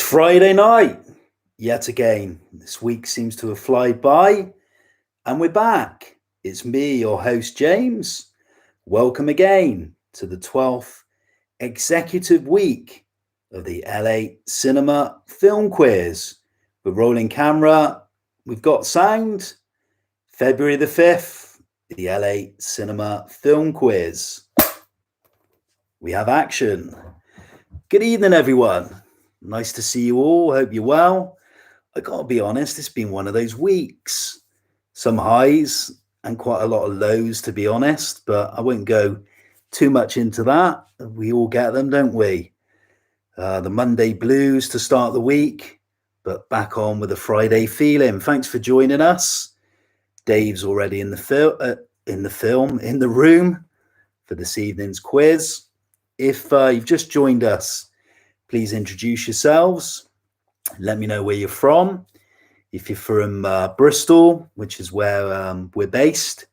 Friday night, yet again. This week seems to have flied by, and we're back. It's me, your host, James. Welcome again to the 12th executive week of the LA Cinema Film Quiz. We're rolling camera, we've got sound. February the 5th, the LA Cinema Film Quiz. We have action. Good evening, everyone. Nice to see you all. Hope you're well. I gotta be honest, it's been one of those weeks. Some highs and quite a lot of lows, to be honest, but I won't go too much into that. We all get them, don't we? The Monday blues to start the week, but back on with a Friday feeling. Thanks for joining us. Dave's already in the room for this evening's quiz. If you've just joined us, please introduce yourselves. Let me know where you're from. If you're from Bristol, which is where we're based,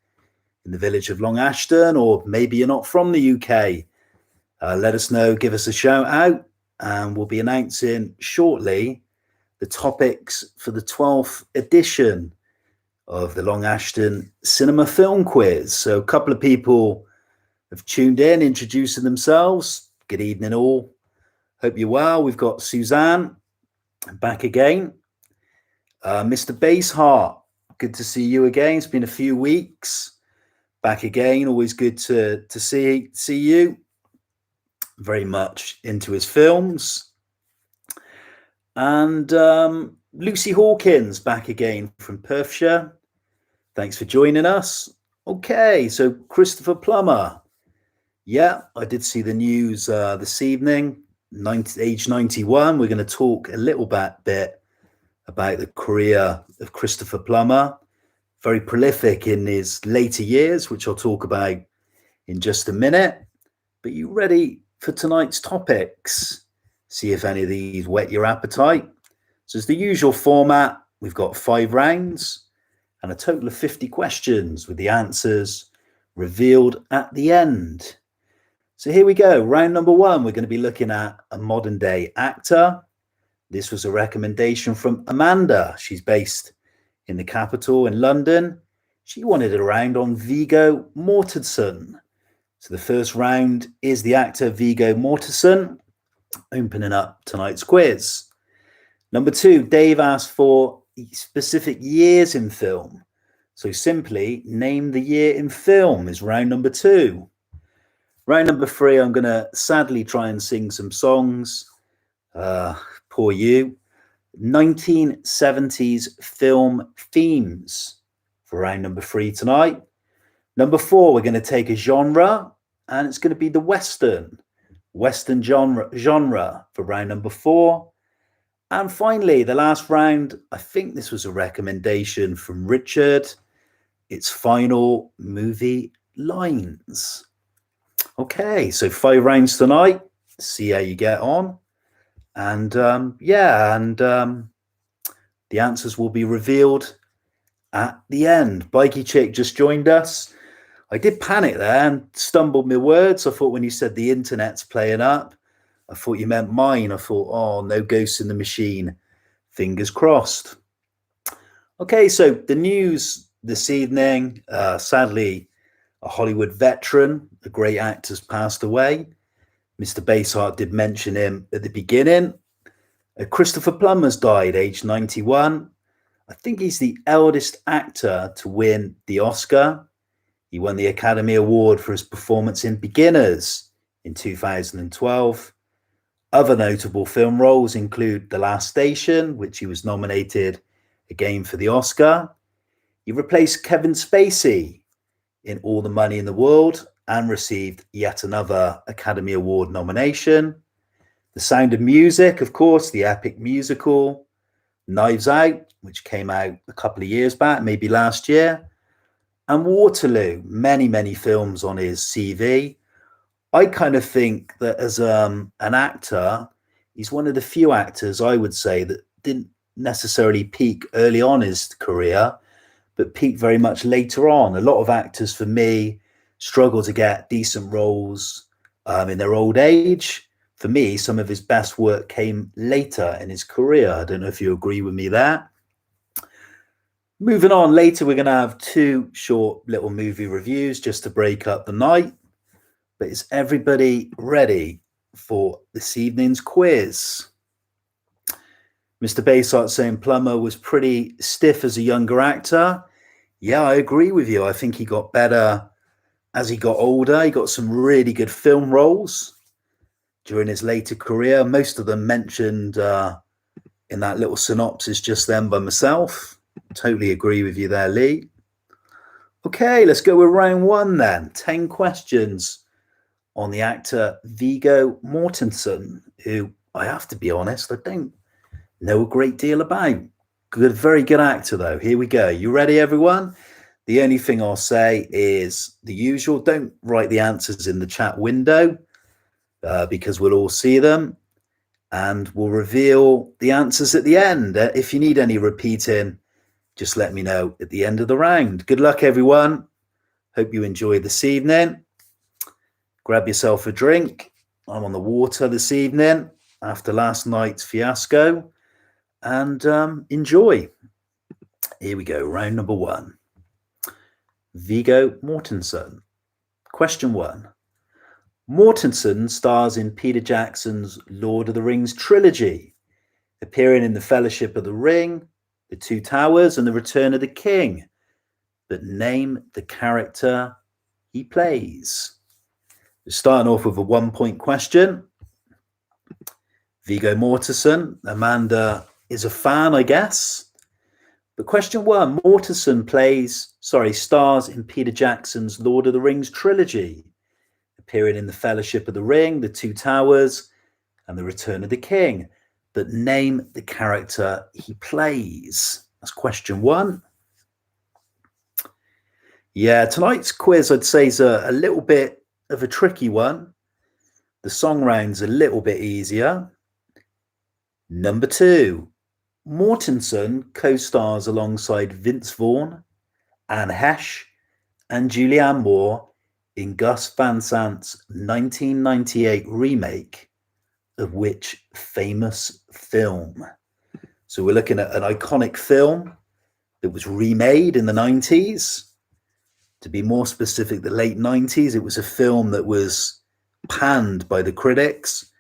in the village of Long Ashton, or maybe you're not from the UK, let us know, give us a shout out, and we'll be announcing shortly the topics for the 12th edition of the Long Ashton Cinema Film Quiz. So a couple of people have tuned in, introducing themselves. Good evening all. Hope you're well. We've got Suzanne back again. Mr. Baseheart, good to see you again. It's been a few weeks. Back again. Always good to see you. Very much into his films. And Lucy Hawkins back again from Perthshire. Thanks for joining us. Okay, so Christopher Plummer. Yeah, I did see the news this evening. Age 91. We're going to talk a little bit about the career of Christopher Plummer. Very prolific in his later years, which I'll talk about in just a minute. But you ready for tonight's topics? See if any of these whet your appetite. So it's the usual format. We've got 5 rounds and a total of 50 questions with the answers revealed at the end. So here we go. Round number 1, we're going to be looking at a modern day actor. This was a recommendation from Amanda. She's based in the capital in London. She wanted it around on Vigo Mortensen. So the first round is the actor Vigo Mortensen, opening up tonight's quiz. Number 2, Dave asked for specific years in film. So simply name the year in film is round number 2. Round number 3, I'm going to sadly try and sing some songs. Poor you. 1970s film themes for round number 3 tonight. Number 4, we're going to take a genre, and it's going to be the Western genre for round number 4. And finally, the last round, I think this was a recommendation from Richard. It's final movie lines. Okay, so 5 rounds tonight. See how you get on. And the answers will be revealed at the end. Bikey Chick just joined us. I did panic there and stumbled my words. I thought when you said the internet's playing up, I thought you meant mine. I thought, oh, no ghosts in the machine. Fingers crossed. Okay, so the news this evening, sadly, a Hollywood veteran, a great actor, has passed away. Mr. Baseheart did mention him at the beginning. Christopher Plummer's died, aged 91. I think he's the eldest actor to win the Oscar. He won the Academy Award for his performance in Beginners in 2012. Other notable film roles include The Last Station, which he was nominated again for the Oscar. He replaced Kevin Spacey in All the Money in the World and received yet another Academy Award nomination. The Sound of Music, of course, the epic musical. Knives Out, which came out a couple of years back, maybe last year. And Waterloo, many films on his CV. I kind of think that as an actor, he's one of the few actors, I would say, that didn't necessarily peak early on in his career, but peaked very much later on. A lot of actors, for me, struggle to get decent roles in their old age. For me, some of his best work came later in his career. I don't know if you agree with me there. Moving on, later we're going to have 2 short little movie reviews just to break up the night. But is everybody ready for this evening's quiz? Mr. Baysart saying Plummer was pretty stiff as a younger actor. Yeah, I agree with you. I think he got better as he got older. He got some really good film roles during his later career. Most of them mentioned in that little synopsis just then by myself. Totally agree with you there, Lee. Okay, let's go with round 1 then. 10 questions on the actor Vigo Mortensen, who I have to be honest, I don't know a great deal about. Good, very good actor though. Here we go. You ready, everyone? The only thing I'll say is the usual. Don't write the answers in the chat window because we'll all see them. And we'll reveal the answers at the end. If you need any repeating, just let me know at the end of the round. Good luck, everyone. Hope you enjoy this evening. Grab yourself a drink. I'm on the water this evening after last night's fiasco. And enjoy. Here we go. Round number 1. Vigo Mortensen. Question 1. Mortensen stars in Peter Jackson's Lord of the Rings trilogy, appearing in The Fellowship of the Ring, The Two Towers, and The Return of the King. But name the character he plays. We're starting off with a 1-point question. Vigo Mortensen. Amanda is a fan, I guess. But question 1, Mortensen stars in Peter Jackson's Lord of the Rings trilogy, appearing in The Fellowship of the Ring, The Two Towers, and The Return of the King. But name the character he plays. That's question 1. Yeah, tonight's quiz, I'd say, is a little bit of a tricky one. The song round's a little bit easier. Number 2, Mortensen co-stars alongside Vince Vaughn, Anne Heche, and Julianne Moore in Gus Van Sant's 1998 remake of which famous film? So we're looking at an iconic film that was remade in the 90s. To be more specific, the late 90s. It was a film that was panned by the critics.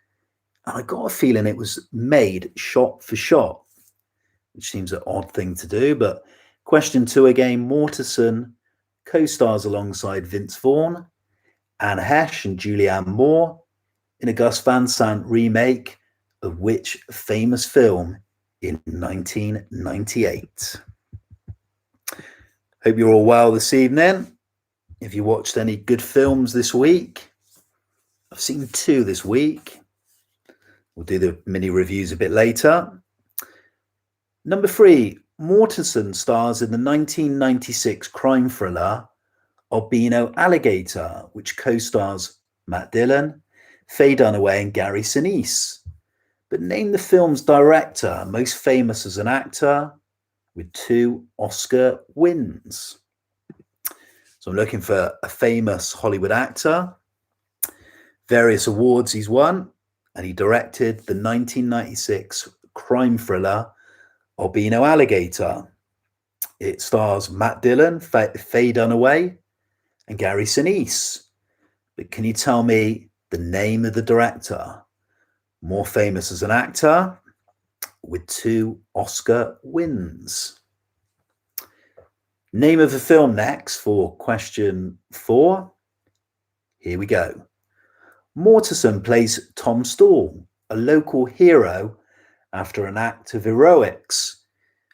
And I got a feeling it was made shot for shot, which seems an odd thing to do. But question 2 again, Mortensen co-stars alongside Vince Vaughn, Anne Heche, and Julianne Moore in a Gus Van Sant remake of which famous film in 1998? Hope you're all well this evening. If you watched any good films this week, I've seen 2 this week. We'll do the mini reviews a bit later. Number 3, Mortensen stars in the 1996 crime thriller Albino Alligator, which co-stars Matt Dillon, Faye Dunaway, and Gary Sinise. But name the film's director, most famous as an actor, with 2 Oscar wins. So I'm looking for a famous Hollywood actor. Various awards he's won, and he directed the 1996 crime thriller Albino Alligator. It stars Matt Dillon, Faye Dunaway, and Gary Sinise. But can you tell me the name of the director, more famous as an actor, with 2 Oscar wins? Name of the film next for question 4. Here we go. Mortensen plays Tom Stall, a local hero after an act of heroics,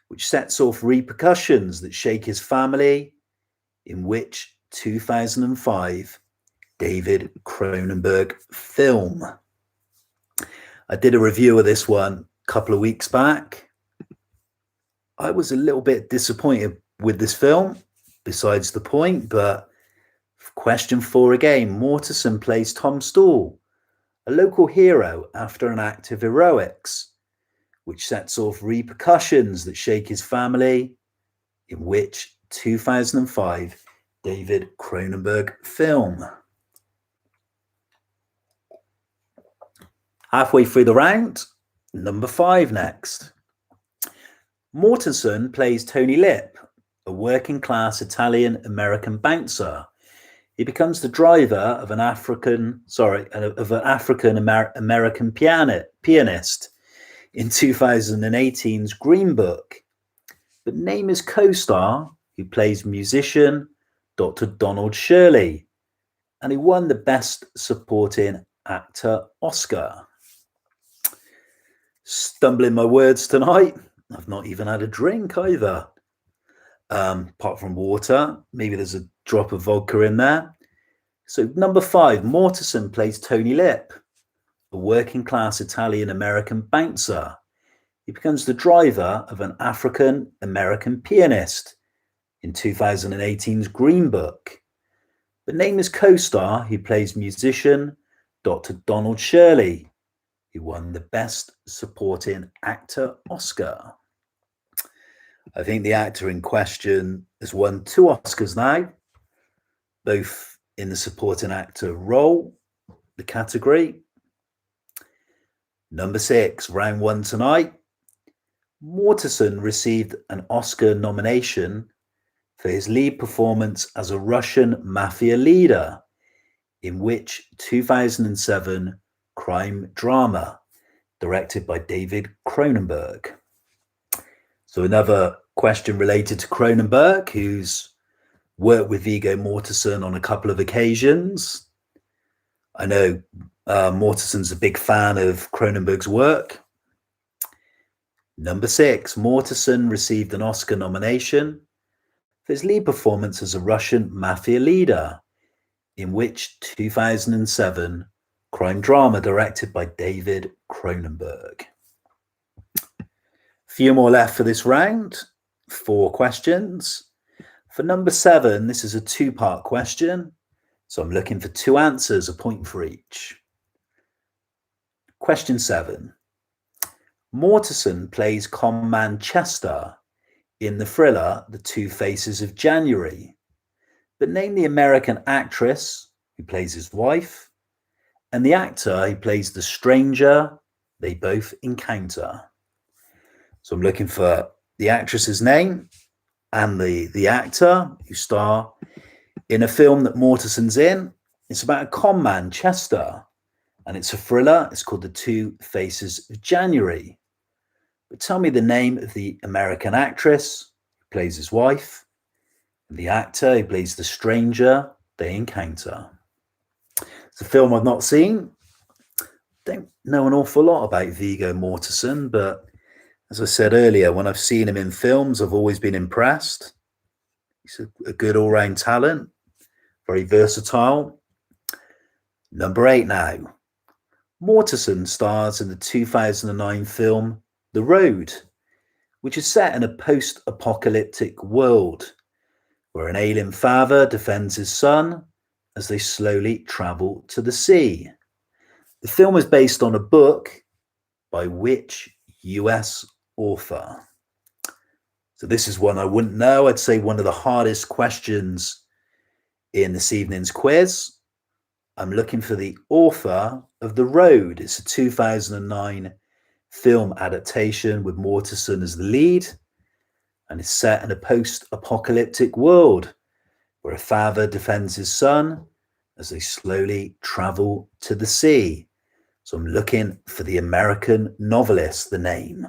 which sets off repercussions that shake his family, in which 2005 David Cronenberg film? I did a review of this one a couple of weeks back. I was a little bit disappointed with this film, besides the point, but question 4 again. Mortensen plays Tom Stall, a local hero after an act of heroics, which sets off repercussions that shake his family, in which 2005 David Cronenberg film? Halfway through the round, number 5 next. Mortensen plays Tony Lip, a working-class Italian-American bouncer. He becomes the driver of an African American pianist in 2018's Green Book. But name his co-star, who plays musician Dr. Donald Shirley, and he won the Best Supporting Actor Oscar. Stumbling my words tonight. I've not even had a drink either. Apart from water, maybe there's a drop of vodka in there. So number 5, Mortensen plays Tony Lip, a working class Italian American bouncer. He becomes the driver of an African American pianist in 2018's Green Book. But name his co-star, who plays musician Dr. Donald Shirley, who won the Best Supporting Actor Oscar. I think the actor in question has won 2 Oscars now, both in the supporting actor role, the category. Number 6, round 1 tonight. Mortensen received an Oscar nomination for his lead performance as a Russian mafia leader in which 2007 crime drama directed by David Cronenberg. So another question related to Cronenberg, who's worked with Vigo Mortensen on a couple of occasions. I know Mortensen's a big fan of Cronenberg's work. Number 6, Mortensen received an Oscar nomination for his lead performance as a Russian mafia leader in which 2007 crime drama directed by David Cronenberg. Few more left for this round, 4 questions. For number 7, this is a 2-part question, so I'm looking for 2 answers, a point for each. Question 7. Mortensen plays conman Chester in the thriller The 2 Faces of January, but name the American actress who plays his wife and the actor who plays the stranger they both encounter. So I'm looking for the actress's name and the actor who star in a film that Mortensen's in. It's about a conman, Chester, and it's a thriller. It's called The 2 Faces of January. But tell me the name of the American actress who plays his wife and the actor who plays the stranger they encounter. It's a film I've not seen. Don't know an awful lot about Vigo Mortensen, but as I said earlier, when I've seen him in films, I've always been impressed. He's a good all-round talent, very versatile. Number 8 now. Mortensen stars in the 2009 film The Road, which is set in a post-apocalyptic world where an ailing father defends his son as they slowly travel to the sea. The film is based on a book by which US author? So this is one I wouldn't know. I'd say one of the hardest questions in this evening's quiz. I'm looking for the author of The Road. It's a 2009 film adaptation with Mortensen as the lead, and it's set in a post-apocalyptic world where a father defends his son as they slowly travel to the sea. So I'm looking for the American novelist, the name.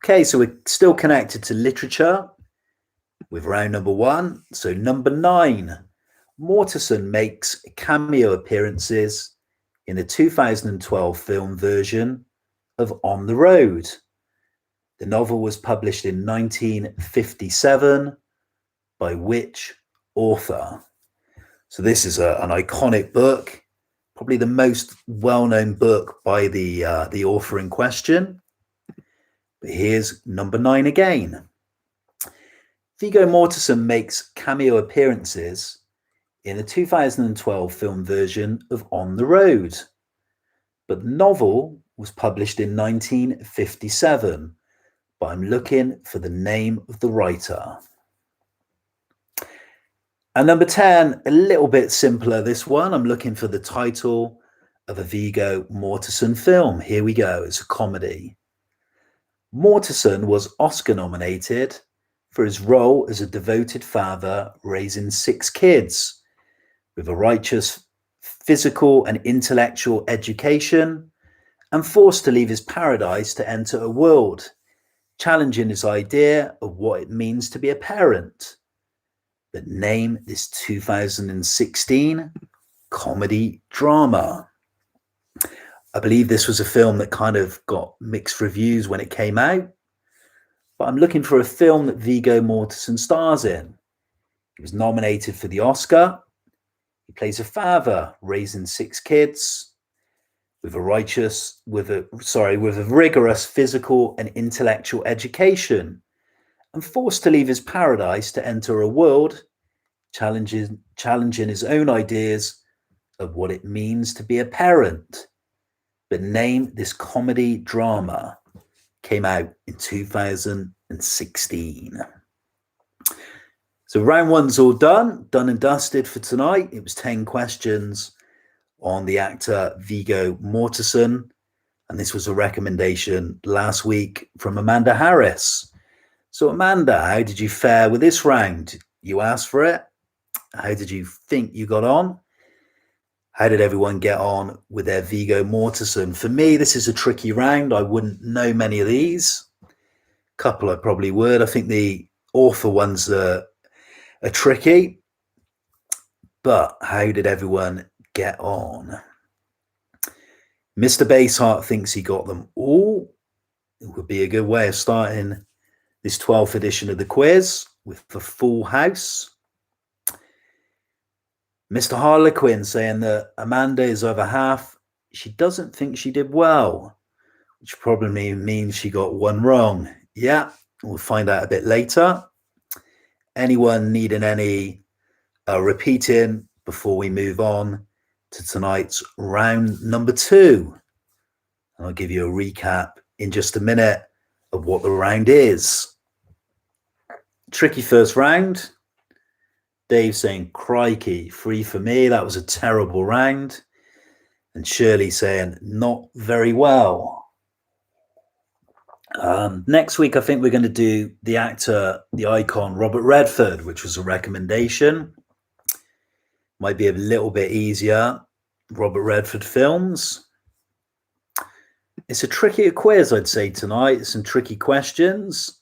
Okay, so we're still connected to literature with round number 1. So number 9, Mortensen makes cameo appearances in the 2012 film version of On the Road. The novel was published in 1957 by which author? So this is an iconic book, probably the most well-known book by the author in question. But here's number 9 again. Vigo Mortensen makes cameo appearances in the 2012 film version of On the Road, but the novel was published in 1957, but I'm looking for the name of the writer. And number 10, a little bit simpler, this one. I'm looking for the title of a Vigo Mortensen film. Here we go. It's a comedy. Mortensen was Oscar nominated for his role as a devoted father raising 6 kids with a righteous physical and intellectual education and forced to leave his paradise to enter a world challenging his idea of what it means to be a parent. But name this 2016 comedy drama. I believe this was a film that kind of got mixed reviews when it came out, but I'm looking for a film that Vigo Mortensen stars in. He was nominated for the Oscar. He plays a father raising 6 kids with a rigorous physical and intellectual education and forced to leave his paradise to enter a world challenging his own ideas of what it means to be a parent. But name this comedy drama. Came out in 2016. So round one's all done and dusted for tonight. It was 10 questions on the actor Vigo Mortensen, and this was a recommendation last week from Amanda Harris. So Amanda, how did you fare with this round? You asked for it. How did you think you got on? How did everyone get on with their Vigo Mortensen? For me, this is a tricky round. I wouldn't know many of these. A couple I probably would. I think the author ones are tricky. But how did everyone get on? Mr. Baseheart thinks he got them all. It would be a good way of starting this 12th edition of the quiz with the full house. Mr. Harlequin saying that Amanda is over half. She doesn't think she did well, which probably means she got one wrong. Yeah, we'll find out a bit later. Anyone needing any repeating before we move on to tonight's round number 2? And I'll give you a recap in just a minute of what the round is. Tricky first round. Dave saying, crikey, 3 for me. That was a terrible round. And Shirley saying, not very well. Next week, I think we're going to do the actor, the icon, Robert Redford, which was a recommendation. Might be a little bit easier. Robert Redford films. It's a trickier quiz, I'd say, tonight. Some tricky questions.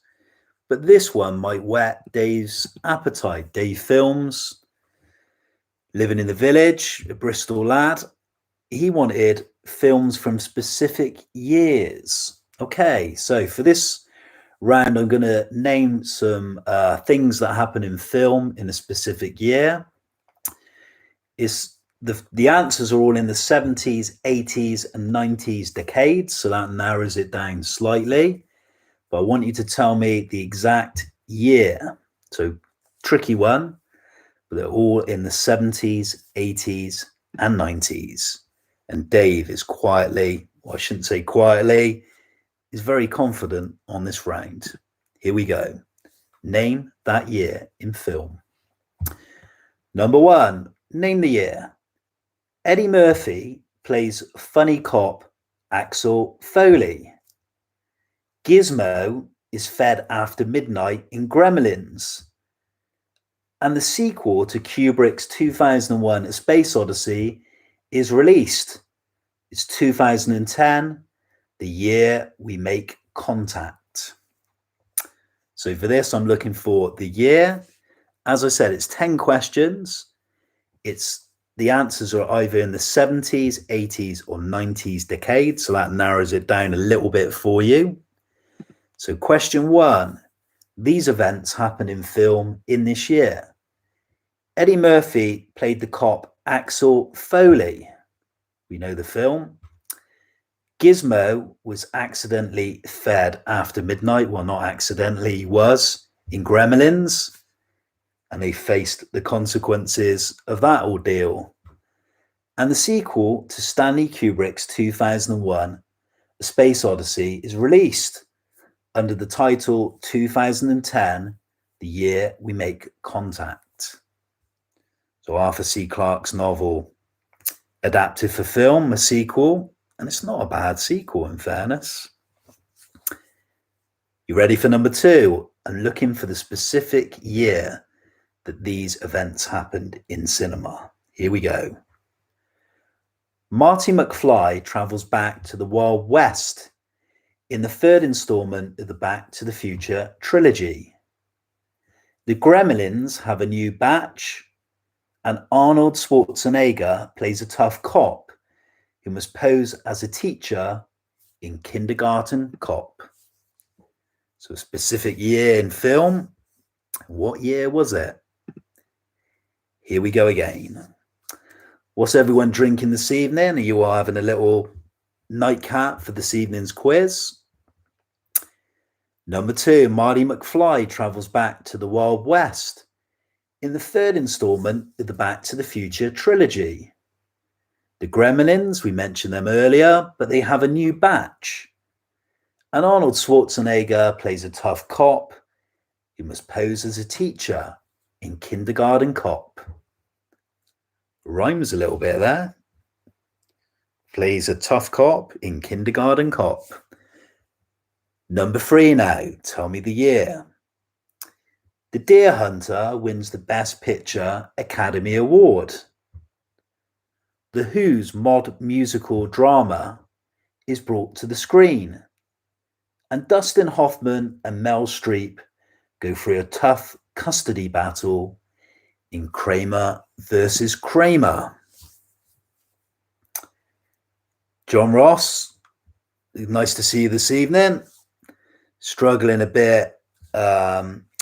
But this one might whet Dave's appetite. Dave films, living in the village, a Bristol lad. He wanted films from specific years. Okay, so for this round, I'm going to name some things that happen in film in a specific year. The answers are all in the 70s, 80s, and 90s decades, so that narrows it down slightly. But I want you to tell me the exact year. So, tricky one, but they're all in the 70s, 80s, and 90s. And Dave is quietly, well, I shouldn't say quietly, is very confident on this round. Here we go. Name that year in film. Number 1, name the year. Eddie Murphy plays funny cop Axel Foley. Gizmo is fed after midnight in Gremlins. And the sequel to Kubrick's 2001 A Space Odyssey is released. It's 2010, the year we make contact. So for this, I'm looking for the year. As I said, it's 10 questions. The answers are either in the 70s, 80s, or 90s decade. So that narrows it down a little bit for you. So question 1, these events happen in film in this year. Eddie Murphy played the cop Axel Foley. We know the film. Gizmo was accidentally fed after midnight. Well, not accidentally, he was in Gremlins. And they faced the consequences of that ordeal. And the sequel to Stanley Kubrick's 2001 A Space Odyssey is released under the title 2010, the year we make contact. So Arthur C. Clarke's novel adapted for film, a sequel, and it's not a bad sequel in fairness. You ready for number 2? I'm looking for the specific year that these events happened in cinema. Here we go. Marty McFly travels back to the Wild West in the third installment of the Back to the Future trilogy. The Gremlins have a new batch, and Arnold Schwarzenegger plays a tough cop who must pose as a teacher in Kindergarten Cop. So a specific year in film. What year was it? Here we go again. What's everyone drinking this evening? Are you all having a little nightcap for this evening's quiz? Number 2, Marty McFly travels back to the Wild West in the third installment of the Back to the Future trilogy. The Gremlins, we mentioned them earlier, but they have a new batch. And Arnold Schwarzenegger plays a tough cop who must pose as a teacher in Kindergarten Cop. Rhymes a little bit there. Plays a tough cop in Kindergarten Cop. Number 3 now. Tell me the year. The Deer Hunter wins the Best Picture Academy Award. The Who's mod musical drama is brought to the screen. And Dustin Hoffman and Mel Streep go through a tough custody battle in Kramer versus Kramer. John Ross, nice to see you this evening. Struggling a bit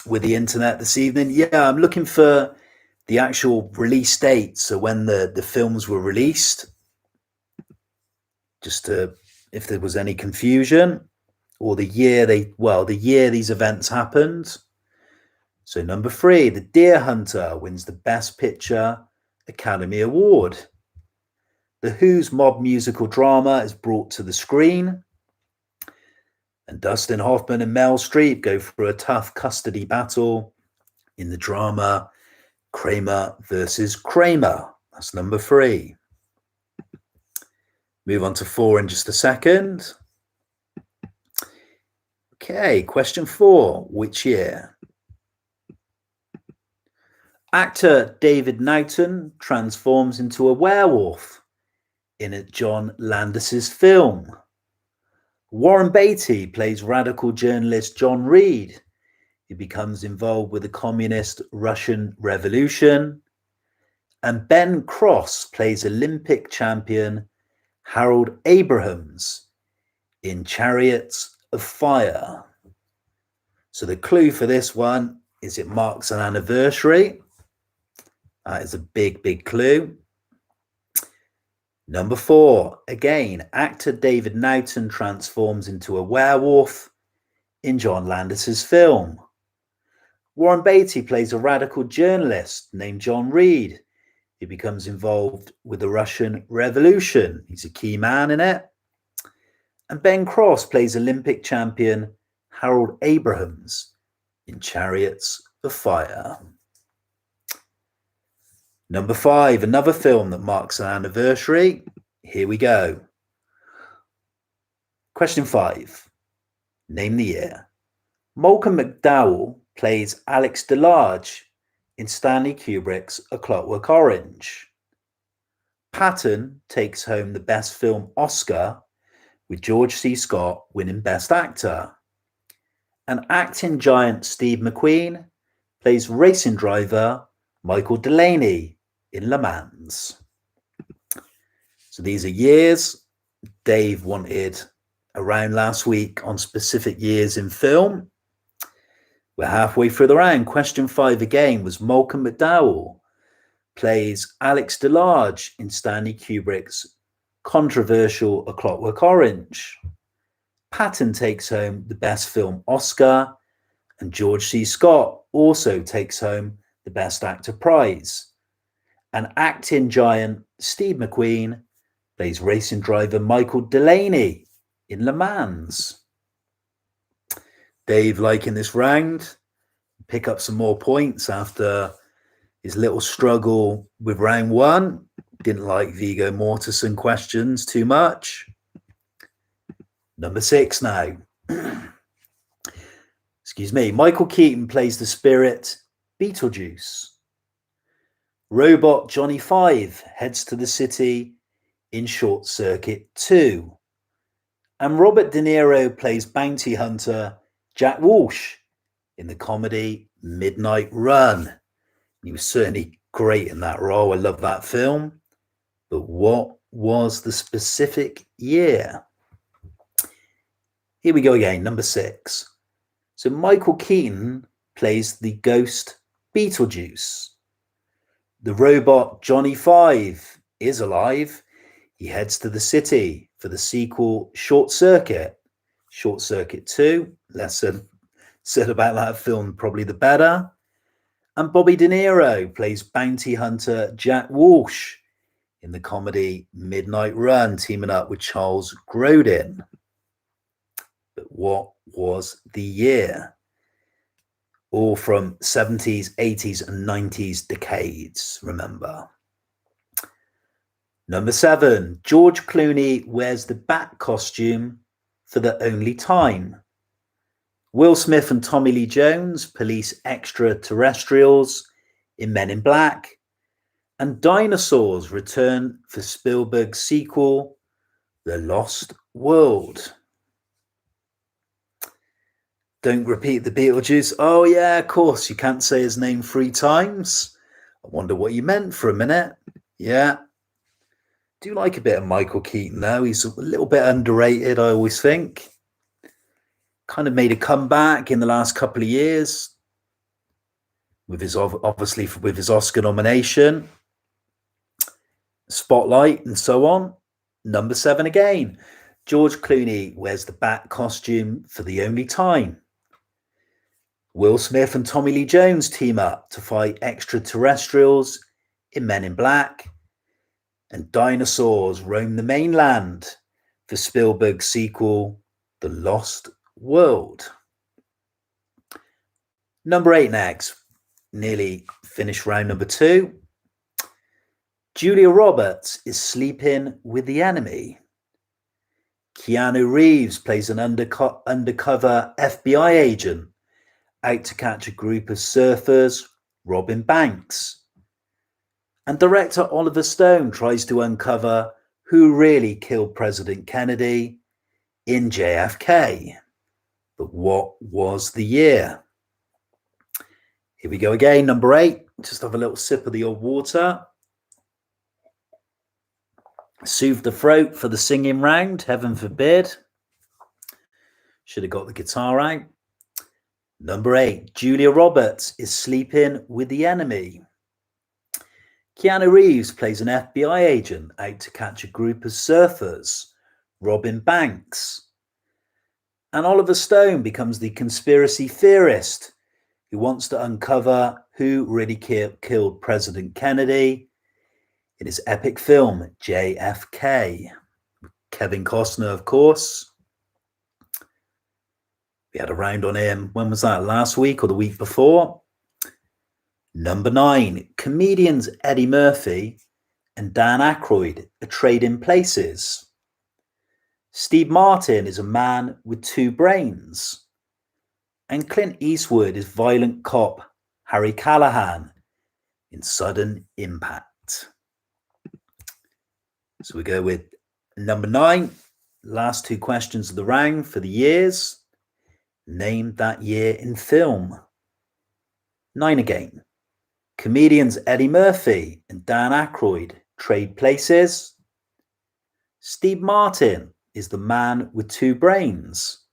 with the internet this evening. Yeah, I'm looking for the actual release date, so when the films were released, just to, if there was any confusion, or the year these events happened. So number 3, The Deer Hunter wins the Best Picture Academy Award. The Who's mob musical drama is brought to the screen. And Dustin Hoffman and Mel Streep go through a tough custody battle in the drama Kramer versus Kramer. That's number 3. Move on to 4 in just a second. Okay, question 4. Which year? Actor David Naughton transforms into a werewolf in a John Landis's film. Warren Beatty plays radical journalist John Reed, who becomes involved with the communist Russian Revolution. And Ben Cross plays Olympic champion Harold Abrahams in Chariots of Fire. So the clue for this one is it marks an anniversary. That is a big clue. Number 4, again, actor David Naughton transforms into a werewolf in John Landis's film. Warren Beatty plays a radical journalist named John Reed, who becomes involved with the Russian Revolution. He's a key man in it. And Ben Cross plays Olympic champion Harold Abrahams in Chariots of Fire. Number 5, another film that marks an anniversary. Here we go. Question 5. Name the year. Malcolm McDowell plays Alex DeLarge in Stanley Kubrick's A Clockwork Orange. Patton takes home the Best Film Oscar, with George C. Scott winning Best Actor. And acting giant Steve McQueen plays racing driver Michael Delaney in Le Mans. So these are years. Dave wanted around last week on specific years in film. We're halfway through the round. Question 5 again was Malcolm McDowell plays Alex DeLarge in Stanley Kubrick's controversial A Clockwork Orange. Patton takes home the Best Film Oscar, and George C. Scott also takes home the Best Actor prize. And acting giant Steve McQueen plays racing driver Michael Delaney in Le Mans. Dave liking this round. Pick up some more points after his little struggle with round 1. Didn't like Vigo Mortensen questions too much. Number 6 now. Excuse me. Michael Keaton plays the spirit Beetlejuice. Robot Johnny 5 heads to the city in Short Circuit 2. And Robert De Niro plays bounty hunter Jack Walsh in the comedy Midnight Run. He was certainly great in that role. I love that film. But what was the specific year? Here we go again, number 6. So Michael Keaton plays the ghost Beetlejuice. The robot Johnny 5 is alive. He heads to the city for the sequel Short Circuit. Short Circuit 2, less said about that film, probably the better. And Bobby De Niro plays bounty hunter Jack Walsh in the comedy Midnight Run, teaming up with Charles Grodin. But what was the year? All from 70s, 80s, and 90s decades, remember. Number 7, George Clooney wears the bat costume for the only time. Will Smith and Tommy Lee Jones police extraterrestrials in Men in Black. And dinosaurs return for Spielberg's sequel, The Lost World. Don't repeat the Beetlejuice. Oh, yeah, of course. You can't say his name 3 times. I wonder what you meant for a minute. Yeah. Do like a bit of Michael Keaton, though. He's a little bit underrated, I always think. Kind of made a comeback in the last couple of years. With his, obviously, with his Oscar nomination. Spotlight and so on. Number 7 again. George Clooney wears the bat costume for the only time. Will Smith and Tommy Lee Jones team up to fight extraterrestrials in Men in Black. And dinosaurs roam the mainland for Spielberg's sequel, The Lost World. Number 8 next. Nearly finished round number 2. Julia Roberts is sleeping with the enemy. Keanu Reeves plays an undercover FBI agent out to catch a group of surfers robbing banks. And director Oliver Stone tries to uncover who really killed President Kennedy in JFK. But what was the year? Here we go again, number 8. Just have a little sip of the old water. Soothe the throat for the singing round, heaven forbid. Should have got the guitar out. Number 8, Julia Roberts is sleeping with the enemy. Keanu Reeves plays an FBI agent out to catch a group of surfers robbing banks. And Oliver Stone becomes the conspiracy theorist who wants to uncover who really killed President Kennedy in his epic film, JFK. Kevin Costner, of course. We had a round on him. When was that? Last week or the week before? Number 9, comedians Eddie Murphy and Dan Aykroyd are trading places. Steve Martin is a man with 2 brains. And Clint Eastwood is violent cop Harry Callahan in Sudden Impact. So we go with number 9. Last 2 questions of the round for the years. Name that year in film. 9 again. Comedians Eddie Murphy and Dan Aykroyd trade places. Steve Martin is the man with 2 brains.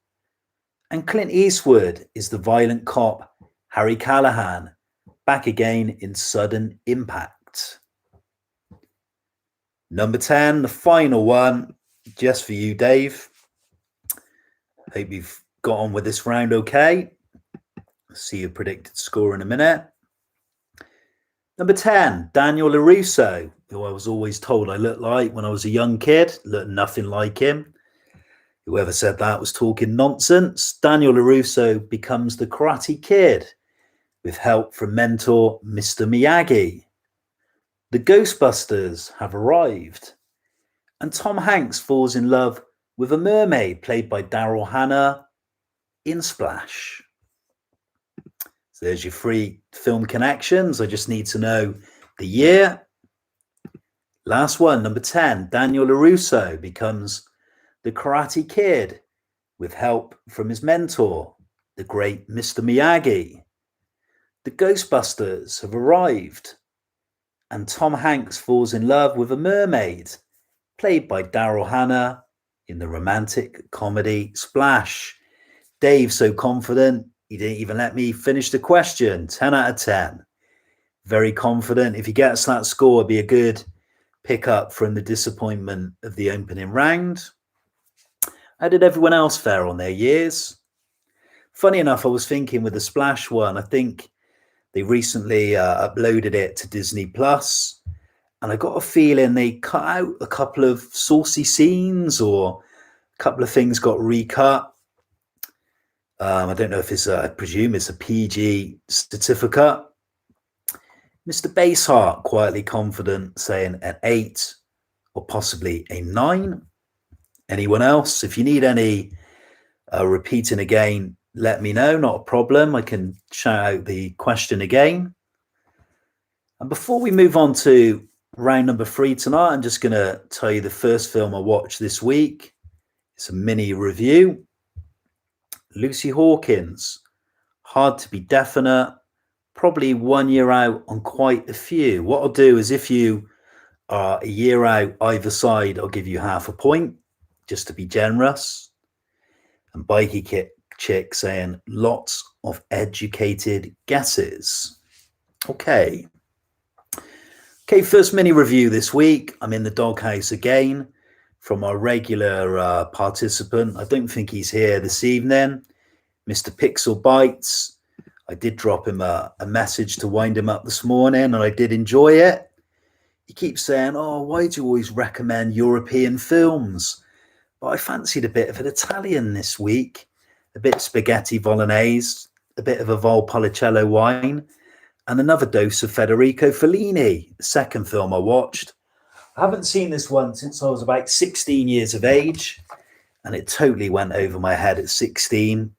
And Clint Eastwood is the violent cop Harry Callahan, back again in Sudden Impact. Number 10, the final one, just for you, Dave. Hope you've got on with this round okay. See your predicted score in a minute. Number 10, Daniel LaRusso, who I was always told I looked like when I was a young kid. Looked nothing like him. Whoever said that was talking nonsense. Daniel LaRusso becomes the Karate Kid with help from mentor Mr. Miyagi. The Ghostbusters have arrived, and Tom Hanks falls in love with a mermaid played by Daryl Hannah in Splash. So there's your free film connections. I just need to know the year. Last one, number 10, Daniel LaRusso becomes the Karate Kid with help from his mentor, the great Mr. Miyagi. The Ghostbusters have arrived, and Tom Hanks falls in love with a mermaid played by Daryl Hannah in the romantic comedy Splash. Dave, so confident, he didn't even let me finish the question. 10 out of 10. Very confident. If he gets that score, it'd be a good pick up from the disappointment of the opening round. How did everyone else fare on their years? Funny enough, I was thinking with the Splash one, I think they recently uploaded it to Disney Plus, and I got a feeling they cut out a couple of saucy scenes or a couple of things got recut. I don't know if I presume it's a PG certificate. Mr. Baseheart, quietly confident, saying an 8 or possibly a 9. Anyone else? If you need any repeating again, let me know. Not a problem. I can shout out the question again. And before we move on to round number 3 tonight, I'm just going to tell you the first film I watched this week. It's a mini review. Lucy Hawkins. Hard to be definite. Probably 1 year out on quite a few. What I'll do is if you are a year out either side, I'll give you half a point, just to be generous. And Bikey Chick saying lots of educated guesses. Okay, first mini review this week. I'm in the doghouse again from our regular participant. I don't think he's here this evening, Mr. Pixel Bites. I did drop him a message to wind him up this morning, and I did enjoy it. He keeps saying, oh, why do you always recommend European films? But I fancied a bit of an Italian this week, a bit spaghetti bolognese, a bit of a Valpolicella wine, and another dose of Federico Fellini, the second film I watched. I haven't seen this one since I was about 16 years of age, and it totally went over my head at 16.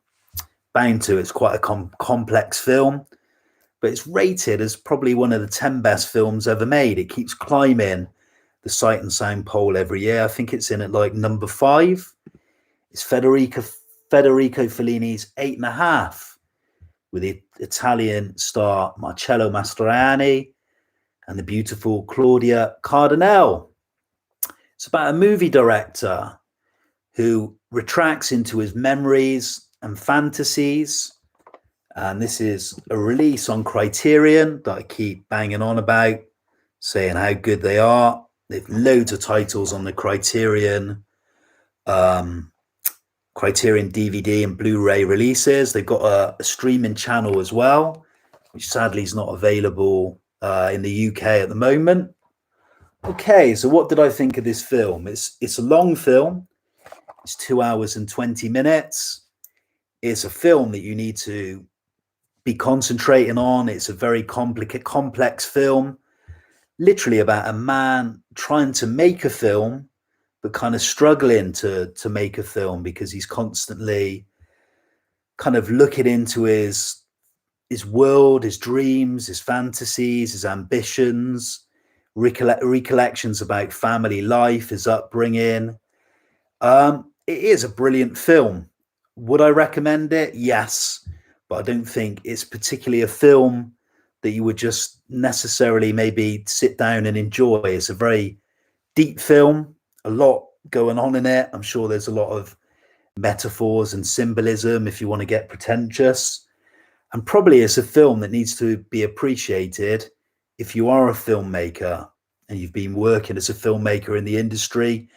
Bound to, it's quite a complex film, but it's rated as probably one of the 10 best films ever made. It keeps climbing the Sight and Sound poll every year. I think it's in at like number 5. It's Federico Fellini's 8.5, with the Italian star Marcello Mastroianni and the beautiful Claudia Cardinale. It's about a movie director who retracts into his memories and fantasies, and this is a release on Criterion that I keep banging on about, saying how good they are. They've loads of titles on the Criterion DVD and Blu-ray releases. They've got a streaming channel as well, which sadly is not available in the UK at the moment. Okay, so what did I think of this film? It's a long film. It's 2 hours and 20 minutes. It's a film that you need to be concentrating on. It's a very complex film, literally about a man trying to make a film, but kind of struggling to make a film because he's constantly kind of looking into his world, his dreams, his fantasies, his ambitions, recollections about family life, his upbringing. It is a brilliant film. Would I recommend it? Yes, but I don't think it's particularly a film that you would just necessarily maybe sit down and enjoy. It's a very deep film, a lot going on in it. I'm sure there's a lot of metaphors and symbolism if you want to get pretentious. And probably it's a film that needs to be appreciated if you are a filmmaker and you've been working as a filmmaker in the industry.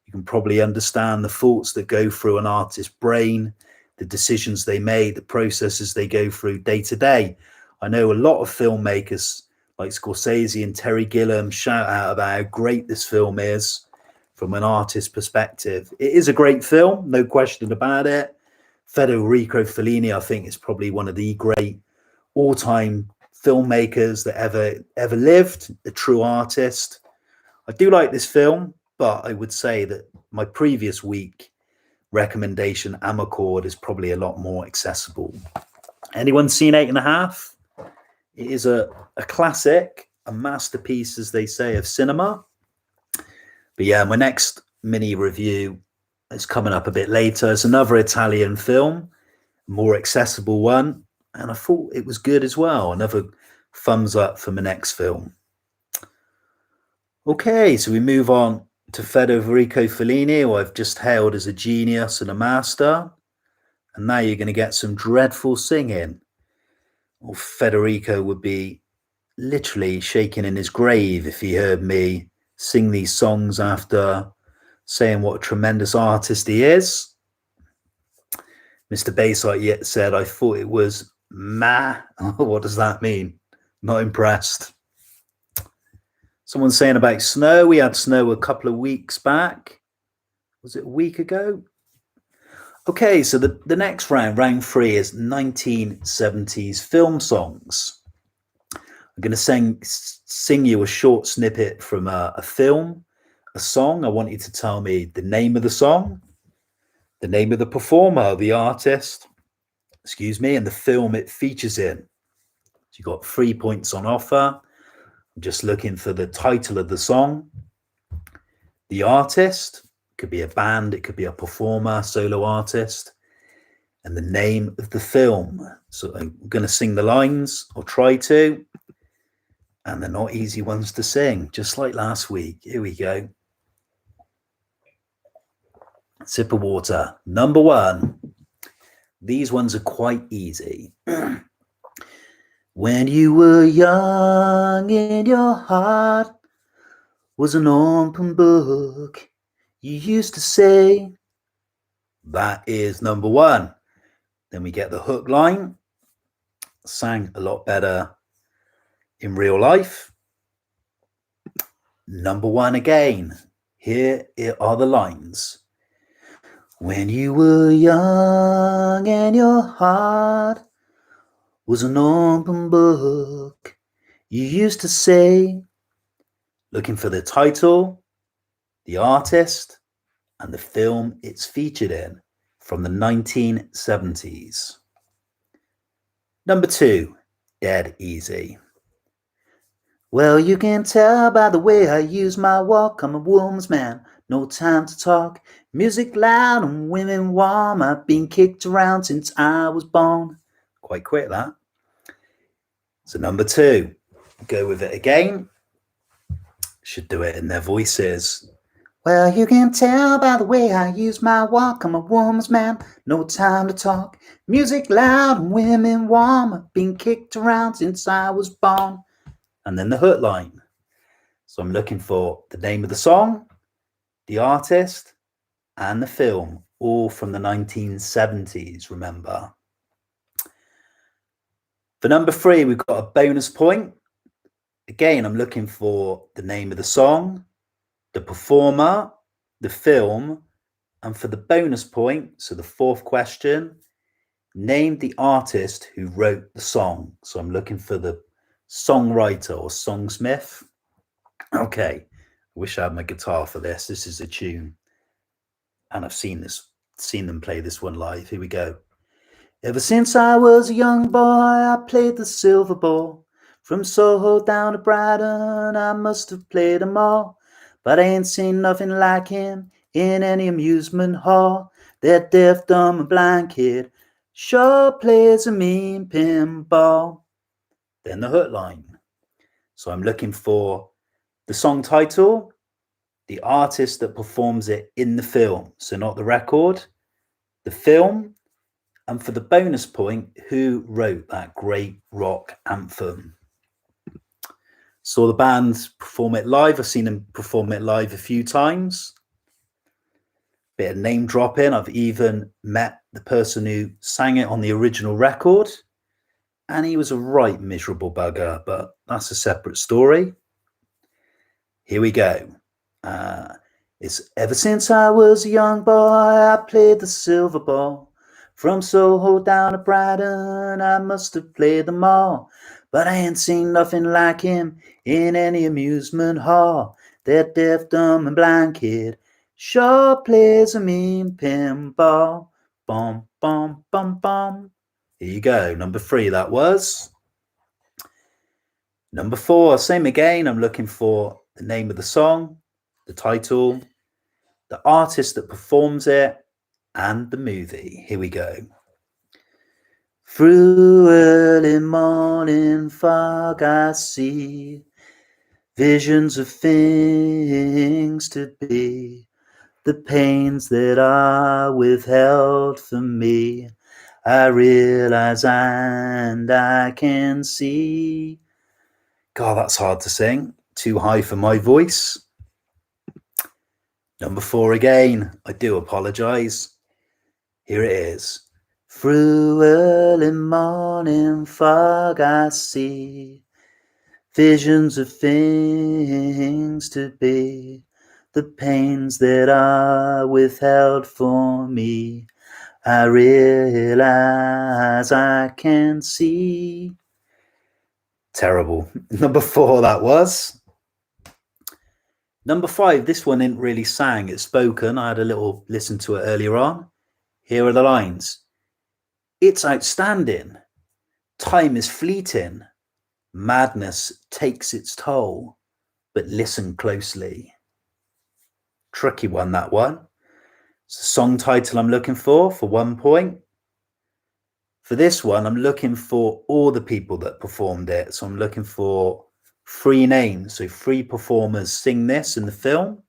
You can probably understand the thoughts that go through an artist's brain, the decisions they make, the processes they go through day to day. I know a lot of filmmakers like Scorsese and Terry Gilliam shout out about how great this film is from an artist's perspective. It is a great film, no question about it. Federico Fellini, I think, is probably one of the great all-time filmmakers that ever lived, a true artist. I do like this film, but I would say that my previous week recommendation, Amarcord, is probably a lot more accessible. Anyone seen 8.5? It is a classic, a masterpiece, as they say, of cinema. But yeah, my next mini review is coming up a bit later. It's another Italian film, more accessible one, and I thought it was good as well. Another thumbs up for my next film. Okay, so we move on to Federico Fellini, who I've just hailed as a genius and a master. And now you're going to get some dreadful singing. Well, Federico would be literally shaking in his grave if he heard me sing these songs after saying what a tremendous artist he is. Mr. Bayside said, I thought it was ma. What does that mean? Not impressed. Someone's saying about snow. We had snow a couple of weeks back. Was it a week ago? Okay, so the next round 3, is 1970s film songs. I'm going to sing you a short snippet from a film, a song. I want you to tell me the name of the song, the name of the performer, the artist, and the film it features in. So you've got 3 points on offer. I'm just looking for the title of the song, the artist. It could be a band, it could be a performer, solo artist, and the name of the film. So I'm going to sing the lines, or try to, and they're not easy ones to sing, just like last week. Here we go. Sip of water. Number 1. These ones are quite easy. When you were young and your heart was an open book, you used to say. That is number 1. Then we get the hook line. Sang a lot better in real life. Number 1 again. Here are the lines. When you were young and your heart was an open book, you used to say. Looking for the title, the artist, and the film it's featured in from the 1970s. Number 2, dead easy. Well, you can tell by the way I use my walk, I'm a woman's man, no time to talk. Music loud and women warm, I've been kicked around since I was born. Quite quick, that. So number 2, go with it again. Should do it in their voices. Well, you can tell by the way I use my walk, I'm a woman's man, no time to talk. Music loud and women warm, I've been kicked around since I was born. And then the hook line. So I'm looking for the name of the song, the artist, and the film, all from the 1970s, remember. For number 3, we've got a bonus point. Again, I'm looking for the name of the song, the performer, the film, and for the bonus point, so the 4th question, name the artist who wrote the song. So I'm looking for the songwriter or songsmith. Okay, I wish I had my guitar for this. This is a tune, and I've seen them play this one live. Here we go. Ever since I was a young boy, I played the silver ball. From Soho down to Brighton, I must have played them all. But I ain't seen nothing like him in any amusement hall. That deaf, dumb, and blind kid sure plays a mean pinball. Then the hook line. So I'm looking for the song title, the artist that performs it in the film. So not the record, the film, and for the bonus point, who wrote that great rock anthem. Saw the band perform it live. I've seen them perform it live a few times. Bit of name dropping. I've even met the person who sang it on the original record, and he was a right miserable bugger, but that's a separate story. Here we go. It's ever since I was a young boy, I played the silver ball. From Soho down to Brighton, I must have played them all. but I ain't seen nothing like him in any amusement hall. That deaf, dumb, and blind kid sure plays a mean pinball. Bum, bum, bum, bum. Here you go. Number 3, that was. Number 4, same again. I'm looking for the name of the song, the title, the artist that performs it, and the movie. Here we go. Through early morning fog I see visions of things to be, the pains that are withheld from me. I realize and I can see. God, that's hard to sing. Too high for my voice. Number 4 again. I do apologise. Here it is. Through early morning fog I see visions of things to be, the pains that are withheld for me. I realize I can see. Terrible. Number 4, that was. Number 5, this one isn't really sang, it's spoken. I had a little listen to it earlier on. Here are the lines. It's outstanding. Time is fleeting. Madness takes its toll. But listen closely. Tricky one, that one. It's the song title I'm looking for 1 point. For this one, I'm looking for all the people that performed it. So I'm looking for 3 names. So 3 performers sing this in the film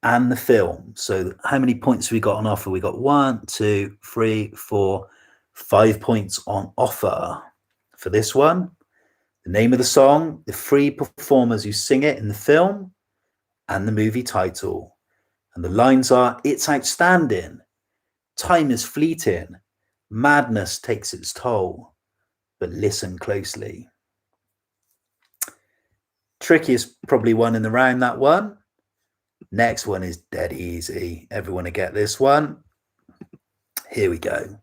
and the film. So how many points have we got on offer? We got 1, 2, 3, 4, 5 points on offer for this one. The name of the song, the 3 performers who sing it in the film, and the movie title. And the lines are, it's outstanding. Time is fleeting. Madness takes its toll. But listen closely. Trickiest probably one in the round, that one. Next one is dead easy. Everyone will get this one. Here we go.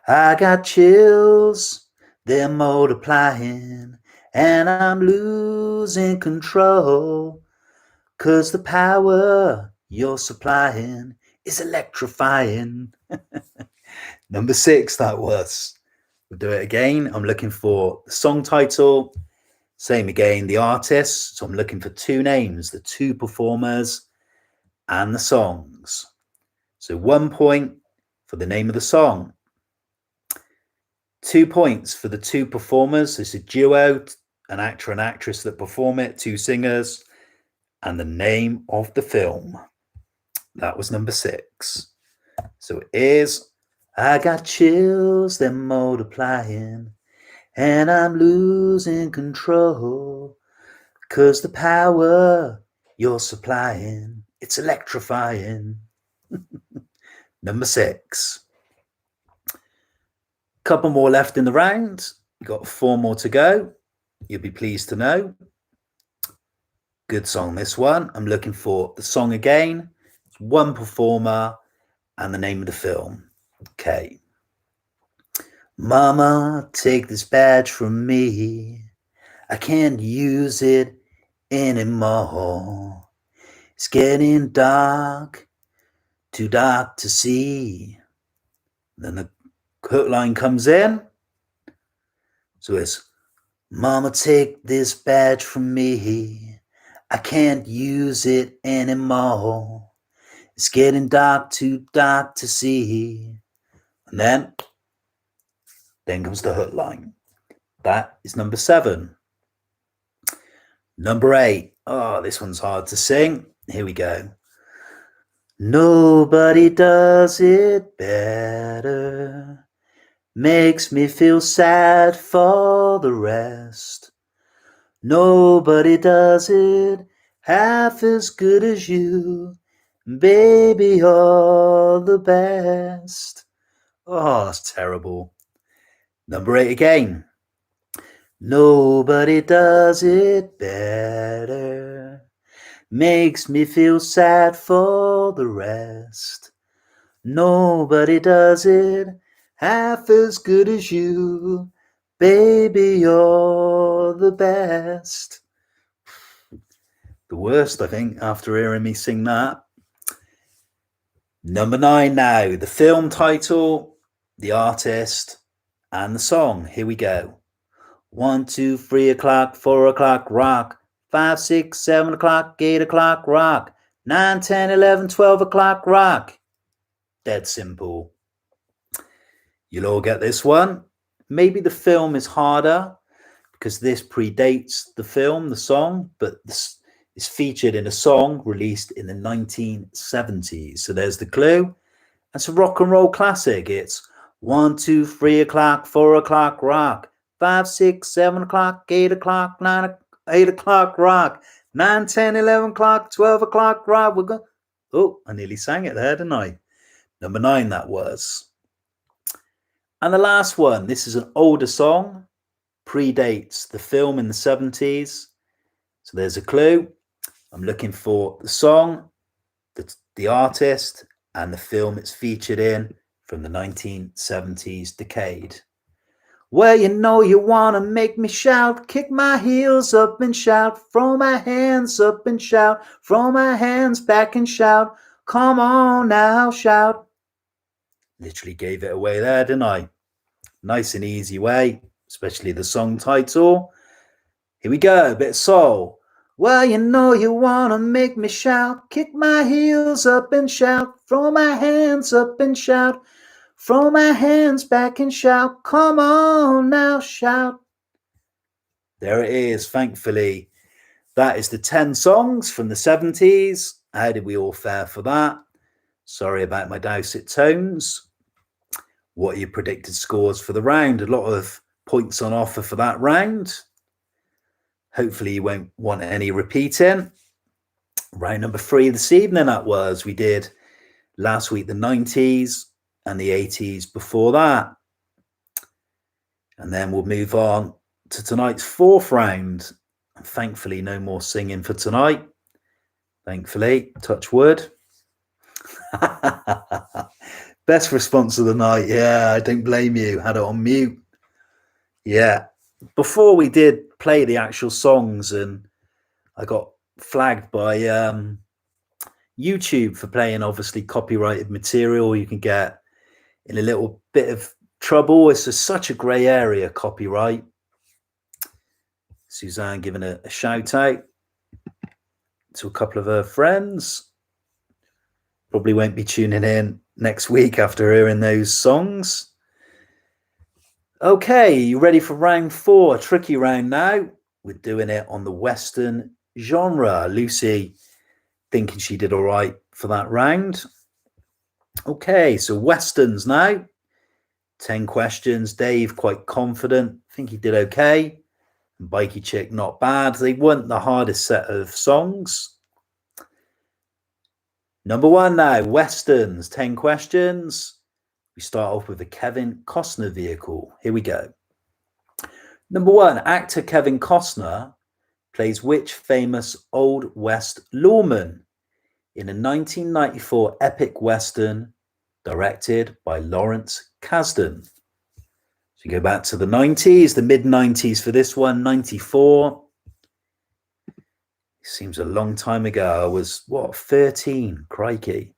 I got chills, they're multiplying, and I'm losing control, 'cause the power you're supplying is electrifying. Number 6, that was. We'll do it again. I'm looking for the song title. Same again, the artist. So I'm looking for 2 names, the 2 performers, and the songs. So 1 point for the name of the song. 2 points for the 2 performers. It's a duo, an actor and actress that perform it, 2 singers, and the name of the film. That was number 6. So it is, I got chills, they're multiplying, and I'm losing control, 'cause the power you're supplying, it's electrifying. Number 6. Couple more left in the round. You've got 4 more to go. You'll be pleased to know. Good song, this one. I'm looking for the song again. It's 1 performer and the name of the film. Okay. Mama, take this badge from me. I can't use it anymore. It's getting dark, too dark to see. Then the hook line comes in. So it's, Mama, take this badge from me. I can't use it anymore. It's getting dark, too dark to see. And then comes the hook line. That is number 7. Number 8. Oh, this one's hard to sing. Here we go. Nobody does it better. Makes me feel sad for the rest. Nobody does it half as good as you. Baby, all the best. Oh, that's terrible. Number 8 again. Nobody does it better. Makes me feel sad for the rest. Nobody does it half as good as you. Baby, you're the best. The worst, I think, after hearing me sing that. Number 9 now. The film title, the artist, and the song. Here we go. 1, 2, 3 o'clock, 4 o'clock, rock. 5, 6, 7 o'clock, 8 o'clock, rock. 9, 10, 11, 12 o'clock, rock. Dead simple. You'll all get this one. Maybe the film is harder because this predates the film, the song, but this is featured in a song released in the 1970s. So there's the clue. It's a rock and roll classic. It's 1, 2, 3 o'clock, 4 o'clock, rock. 5, 6, 7 o'clock, 8 o'clock, 8 o'clock, rock. 9, 10, 11 o'clock, 12 o'clock, rock. We're going. Oh, I nearly sang it there, didn't I? Number 9, that was. And the last one, this is an older song, predates the film in the 70s. So there's a clue. I'm looking for the song, the artist, and the film it's featured in from the 1970s decade. Well, you know you want to make me shout, kick my heels up and shout, throw my hands up and shout, throw my hands back and shout, come on now, shout. Literally gave it away there, didn't I? Nice and easy way, especially the song title. Here we go, a bit of soul. Well, you know you want to make me shout, kick my heels up and shout, throw my hands up and shout, throw my hands back and shout, come on now, shout. There it is, thankfully. That is the 10 songs from the 70s. How did we all fare for that? Sorry about my dulcet tones. What are your predicted scores for the round? A lot of points on offer for that round. Hopefully you won't want any repeating. Round number 3 this evening, that was. We did last week the 90s and the 80s before that. And then we'll move on to tonight's 4th round. And thankfully, no more singing for tonight. Thankfully, touch wood. Best response of the night. Yeah, I don't blame you. Had it on mute. Yeah. Before we did play the actual songs, and I got flagged by YouTube for playing obviously copyrighted material. You can get in a little bit of trouble. It's such a grey area, copyright. Suzanne giving a shout out to a couple of her friends. Probably won't be tuning in next week after hearing those songs. Okay, you ready for round 4? A tricky round now. We're doing it on the Western genre. Lucy thinking she did all right for that round. Okay, so Westerns now. 10 questions. Dave quite confident. I think he did okay. And Bikey Chick not bad. They weren't the hardest set of songs. Number 1 now, Westerns. 10 questions. We start off with a Kevin Costner vehicle. Here we go. Number 1, actor Kevin Costner plays which famous Old West lawman in a 1994 epic Western directed by Lawrence Kasdan? So you go back to the 90s, the mid-90s for this one, 94. Seems a long time ago. I was, 13? Crikey.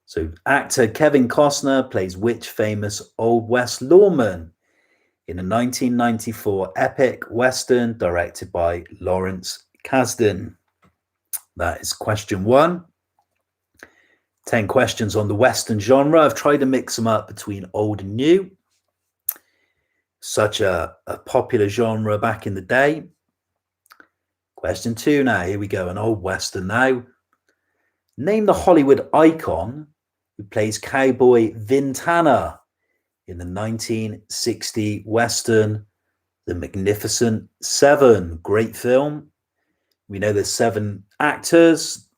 So actor Kevin Costner plays which famous Old West lawman in a 1994 epic Western directed by Lawrence Kasdan? That is question 1. 10 questions on the Western genre. I've tried to mix them up between old and new. Such a popular genre back in the day. Question 2 now. Here we go. An old Western now. Name the Hollywood icon who plays cowboy Vin Tanner in the 1960 Western, The Magnificent Seven. Great film. We know there's 7 actors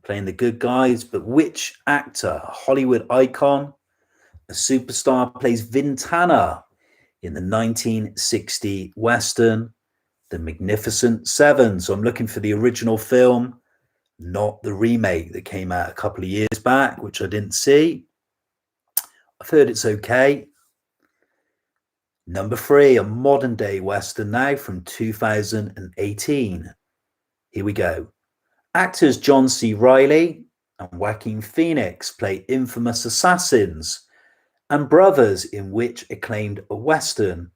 playing the good guys, but which actor, a Hollywood icon, a superstar, plays Vin Tanner in the 1960 Western, The Magnificent Seven? So I'm looking for the original film, not the remake that came out a couple of years back, which I didn't see. I've heard it's okay. Number 3, a modern day Western now from 2018. Here we go. Actors John C. Reilly and Joaquin Phoenix play infamous assassins and brothers in which acclaimed a Western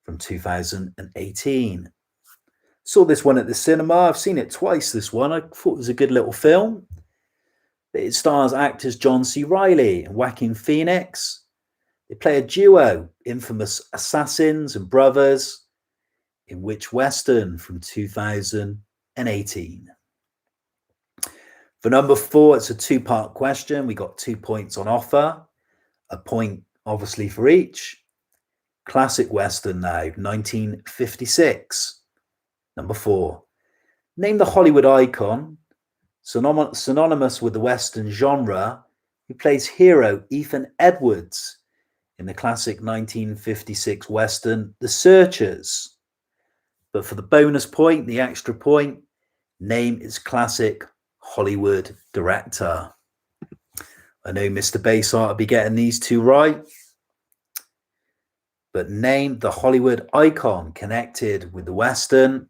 from 2018. Saw this one at the cinema. I've seen it twice, this one. I thought it was a good little film. It stars actors John C. Reilly and Joaquin Phoenix. They play a duo, infamous assassins and brothers, in which Western from 2018. For number 4, it's a 2-part question. We got 2 points on offer, a point obviously for each. Classic Western now, 1956. Number 4, name the Hollywood icon, synonymous with the Western genre, who plays hero Ethan Edwards in the classic 1956 Western, The Searchers. But for the bonus point, the extra point, name its classic Hollywood director. I know Mr. Baysart will be getting these 2 right. But name the Hollywood icon connected with the Western,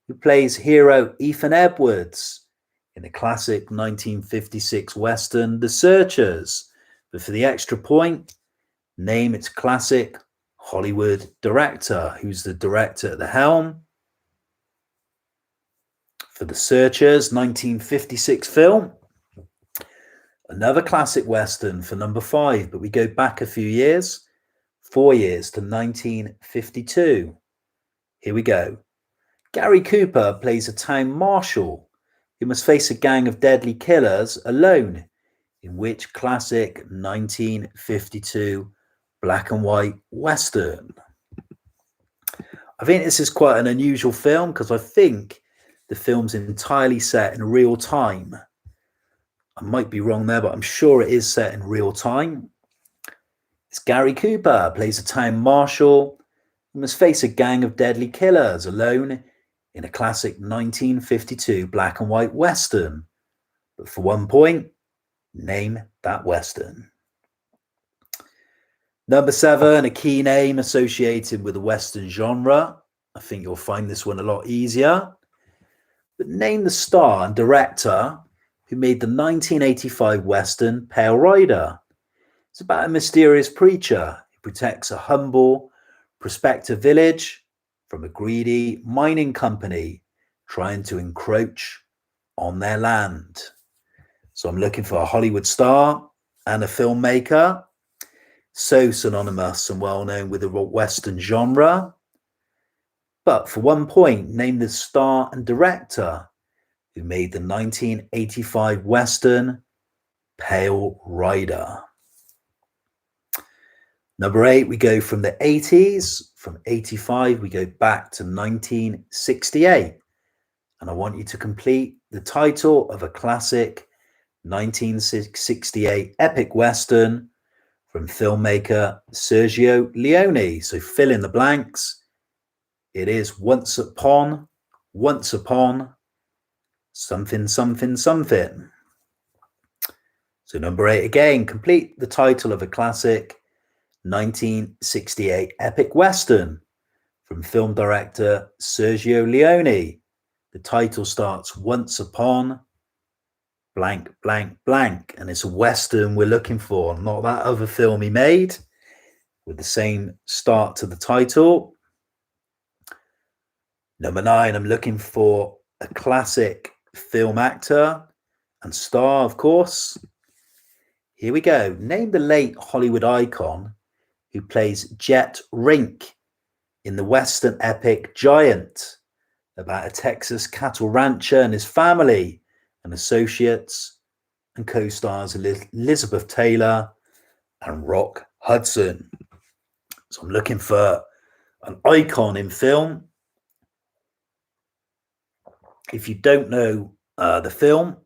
who plays hero Ethan Edwards in the classic 1956 Western, The Searchers. But for the extra point, name its classic Hollywood director. Who's the director at the helm for The Searchers, 1956 film? Another classic Western for number 5, but we go back a few years, 4 years to 1952. Here we go. Gary Cooper plays a town marshal who must face a gang of deadly killers alone in which classic 1952 black and white Western? I think this is quite an unusual film because I think the film's entirely set in real time. I might be wrong there, but I'm sure it is set in real time. It's Gary Cooper plays a town marshal who must face a gang of deadly killers alone in a classic 1952 black and white Western. But for 1 point, name that Western. Number 7, a key name associated with the Western genre. I think you'll find this one a lot easier. But name the star and director who made the 1985 Western Pale Rider. It's about a mysterious preacher who protects a humble, prospective village from a greedy mining company trying to encroach on their land. So I'm looking for a Hollywood star and a filmmaker, so synonymous and well known with the Western genre. But for 1 point, name the star and director who made the 1985 Western Pale Rider. Number 8, we go from the 80s. From 85, we go back to 1968. And I want you to complete the title of a classic 1968 epic Western from filmmaker Sergio Leone. So fill in the blanks. It is once upon, something, something, something. So number 8 again, complete the title of a classic 1968 epic Western from film director Sergio Leone. The title starts once upon blank, blank, blank. And it's a Western we're looking for, not that other film he made with the same start to the title. Number 9, I'm looking for a classic film actor and star, of course. Here we go. Name the late Hollywood icon who plays Jet Rink in the Western epic Giant, about a Texas cattle rancher and his family and associates, and co-stars Elizabeth Taylor and Rock Hudson. So I'm looking for an icon in film. If you don't know the film,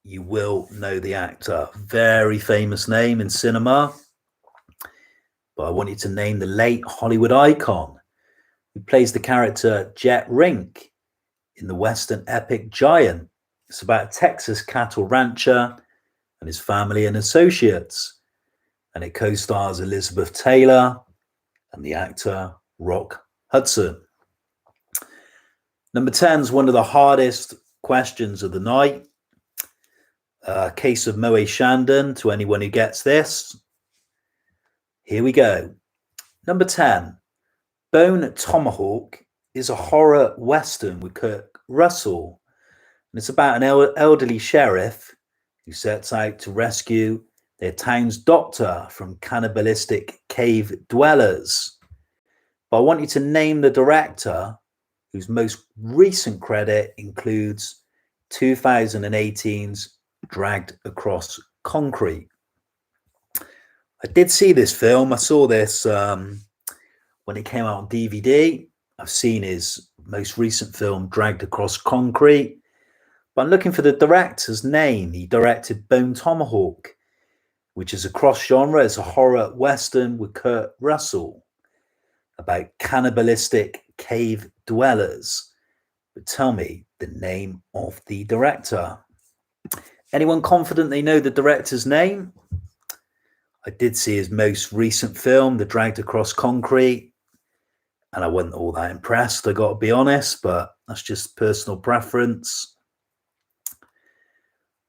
you will know the actor. Very famous name in cinema. But I want you to name the late Hollywood icon who plays the character Jet Rink in the Western epic Giant. It's about a Texas cattle rancher and his family and associates. And it co-stars Elizabeth Taylor and the actor Rock Hudson. Number 10 is one of the hardest questions of the night. Case of Moe Shandon to anyone who gets this. Here we go. Number 10, Bone Tomahawk is a horror western with Kurt Russell. And it's about an elderly sheriff who sets out to rescue their town's doctor from cannibalistic cave dwellers. But I want you to name the director whose most recent credit includes 2018's Dragged Across Concrete. I did see this film. I saw this when it came out on DVD. I've seen his most recent film, Dragged Across Concrete. But I'm looking for the director's name. He directed Bone Tomahawk, which is a cross-genre. It's a horror western with Kurt Russell about cannibalistic cave dwellers. But tell me the name of the director. Anyone confident they know the director's name? I did see his most recent film, The Dragged Across Concrete, and I wasn't all that impressed, I got to be honest, but that's just personal preference.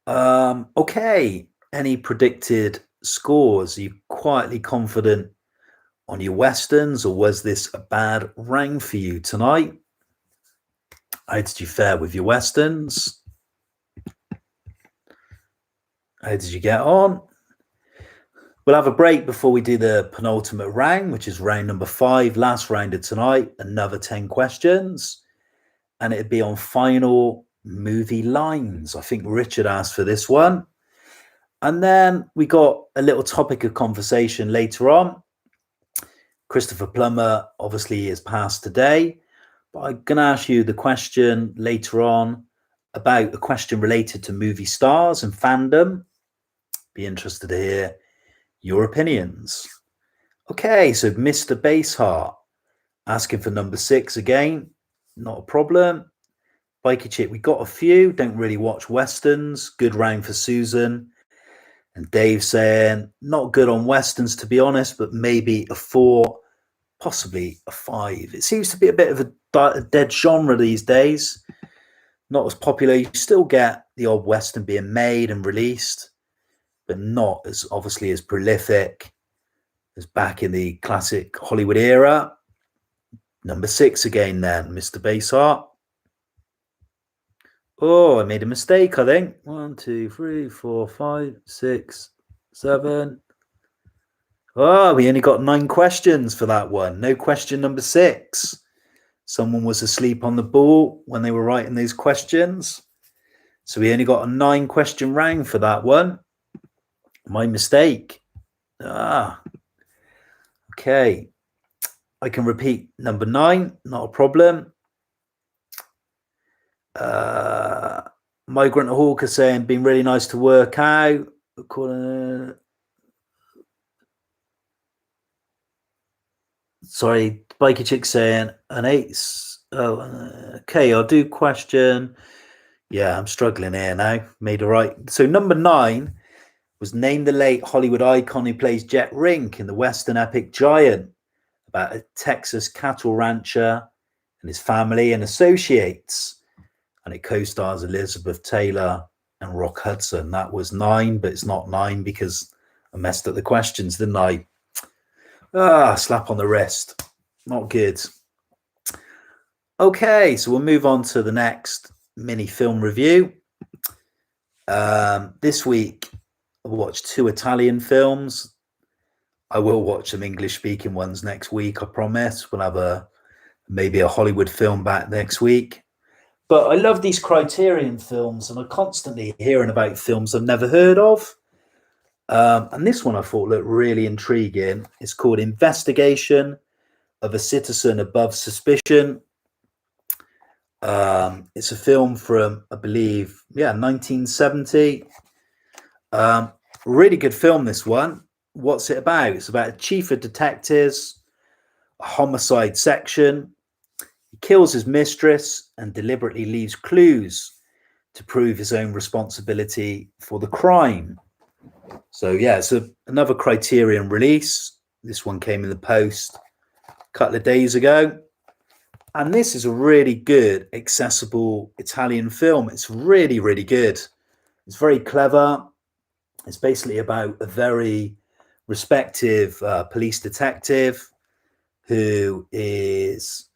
Okay, any predicted scores? Are you quietly confident on your westerns, or was this a bad round for you tonight? How did you fare with your westerns? How did you get on? We'll have a break before we do the penultimate round, which is round number 5, last round of tonight, another 10 questions. And it'd be on final movie lines. I think Richard asked for this one. And then we got a little topic of conversation later on. Christopher Plummer obviously has passed today, but I'm going to ask you the question later on about a question related to movie stars and fandom. Be interested to hear your opinions. Okay, so Mr. Baseheart asking for number 6 again. Not a problem. Biker Chick, we got a few. Don't really watch westerns. Good round for Susan. And Dave saying, not good on westerns, to be honest, but maybe a 4, possibly a 5. It seems to be a bit of a dead genre these days. Not as popular. You still get the old western being made and released, but not as obviously as prolific as back in the classic Hollywood era. Number 6 again then, Mr. Baseheart. Oh, I made a mistake, I think. 1, 2, 3, 4, 5, 6, 7. Oh, we only got 9 questions for that one. No question number 6. Someone was asleep on the ball when they were writing these questions. So we only got a 9 question round for that one. My mistake. Okay. I can repeat number 9, not a problem. Migrant Hawker saying, been really nice to work out. Sorry, Biker Chick saying an 8. Okay, I'll do question. Yeah, I'm struggling here now. Made it right. So number 9 was named the late Hollywood icon who plays Jet Rink in the Western epic Giant, about a Texas cattle rancher and his family and associates. And it co-stars Elizabeth Taylor and Rock Hudson. That was 9, but it's not 9 because I messed up the questions, didn't I? Slap on the wrist. Not good. Okay, so we'll move on to the next mini film review. This week, I watched 2 Italian films. I will watch some English-speaking ones next week, I promise. We'll have maybe a Hollywood film back next week. But I love these Criterion films, and I'm constantly hearing about films I've never heard of. And this one I thought looked really intriguing. It's called Investigation of a Citizen Above Suspicion. It's a film from, I believe, 1970. Really good film, this one. What's it about? It's about a chief of detectives, a homicide section. He kills his mistress and deliberately leaves clues to prove his own responsibility for the crime. So, yeah, it's another Criterion release. This one came in the post. couple of days ago. And this is a really good, accessible Italian film. It's really, really good. It's very clever. It's basically about a very respected police detective who is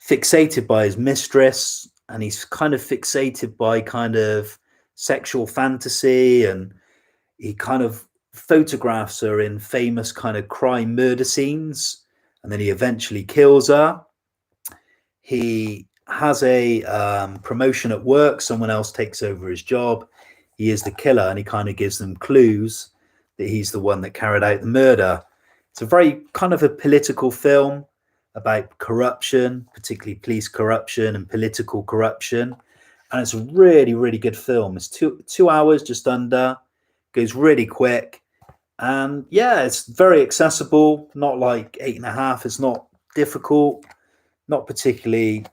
fixated by his mistress, and he's kind of fixated by kind of sexual fantasy, and he kind of photographs her in famous kind of crime murder scenes, and then he eventually kills her. He has a promotion at work. Someone else takes over his job. He is the killer, and he kind of gives them clues that he's the one that carried out the murder. It's a very kind of a political film about corruption, particularly police corruption and political corruption. And it's a really, really good film. It's two hours, just under, goes really quick. And yeah, it's very accessible, not like 8.5. It's not difficult, not particularly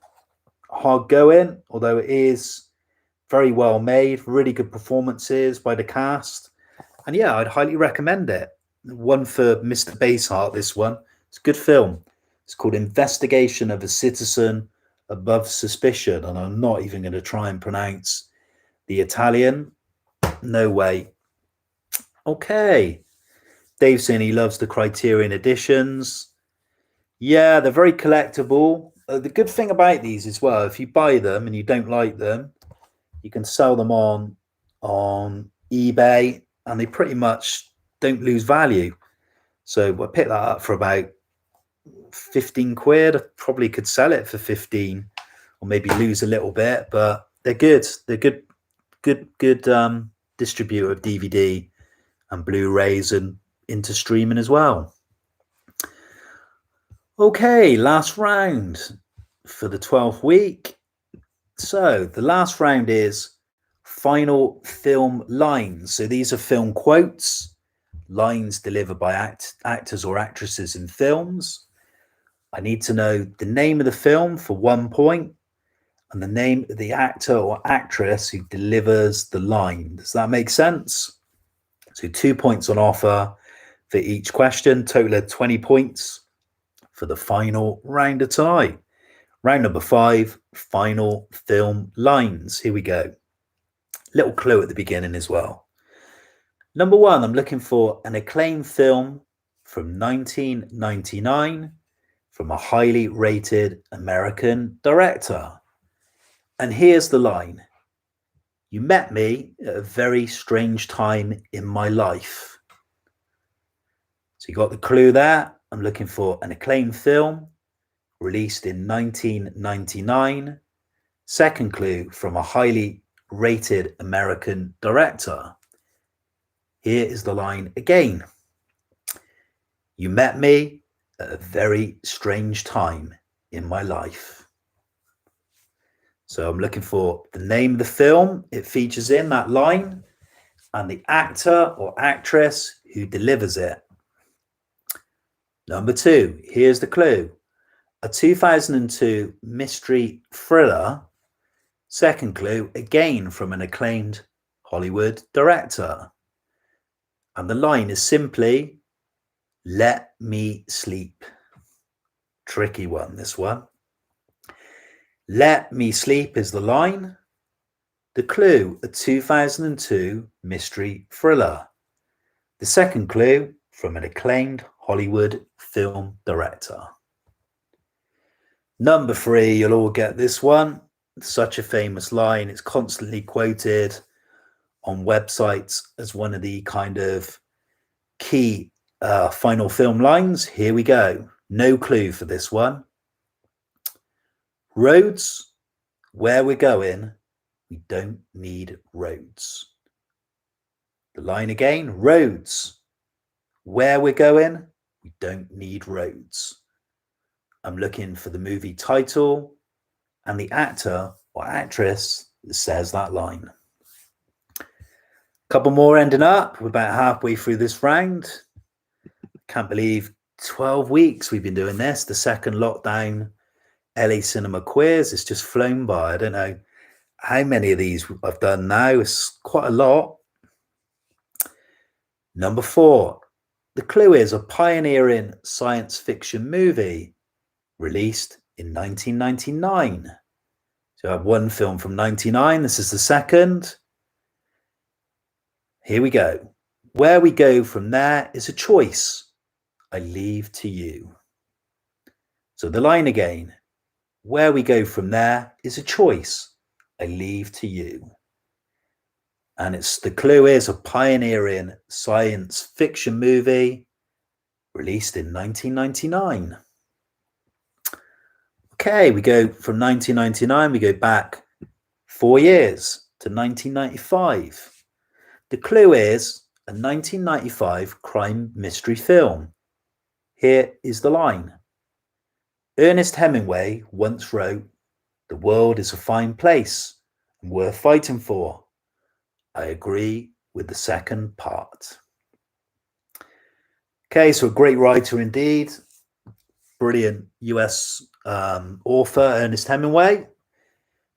hard going, although it is very well made, really good performances by the cast. And yeah, I'd highly recommend it. One for Mr. Baseheart, this one. It's a good film. It's called Investigation of a Citizen Above Suspicion. And I'm not even going to try and pronounce the Italian. No way. Okay. Dave's saying he loves the Criterion editions. Yeah, they're very collectible. The good thing about these as well, if you buy them and you don't like them, you can sell them on eBay, and they pretty much don't lose value. So I picked that up for about 15 quid. I probably could sell it for 15, or maybe lose a little bit, but they're good. They're good distributor of DVD and Blu-rays and into streaming as well. Okay, last round for the 12th week. So the last round is final film lines. So these are film quotes, lines delivered by actors or actresses in films. I need to know the name of the film for 1 point and the name of the actor or actress who delivers the line. Does that make sense? So 2 points on offer for each question, total of 20 points for the final round of tonight. Round number 5, final film lines. Here we go. Little clue at the beginning as well. Number 1, I'm looking for an acclaimed film from 1999 from a highly rated American director. And here's the line. You met me at a very strange time in my life. So you got the clue there. I'm looking for an acclaimed film released in 1999. Second clue, from a highly rated American director. Here is the line again. You met me at a very strange time in my life. So I'm looking for the name of the film it features in, that line, and the actor or actress who delivers it. Number 2, here's the clue. A 2002 mystery thriller. Second clue, again from an acclaimed Hollywood director. And the line is simply, let me sleep. Tricky one, this one. Let me sleep is the line. The clue, a 2002 mystery thriller. The second clue, from an acclaimed Hollywood film director. Number 3, you'll all get this one. Such a famous line. It's constantly quoted on websites as one of the kind of key final film lines. Here we go. No clue for this one. Roads, where we're going, we don't need roads. The line again. Roads, where we're going, we don't need roads. I'm looking for the movie title and the actor or actress that says that line. Couple more ending up. We're about halfway through this round. Can't believe 12 weeks we've been doing this. The second lockdown LA Cinema Quiz. It's just flown by. I don't know how many of these I've done now. It's quite a lot. Number 4. The clue is a pioneering science fiction movie released in 1999. So I have one film from 99. This is the second. Here we go. Where we go from there is a choice. I leave to you. So the line again. Where we go from there is a choice. I leave to you. And the clue is a pioneering science fiction movie released in 1999. Okay, we go from 1999, we go back 4 years to 1995. The clue is a 1995 crime mystery film. Here is the line. Ernest Hemingway once wrote, "The world is a fine place and worth fighting for." I agree with the second part. Okay, so a great writer indeed. Brilliant US author, Ernest Hemingway.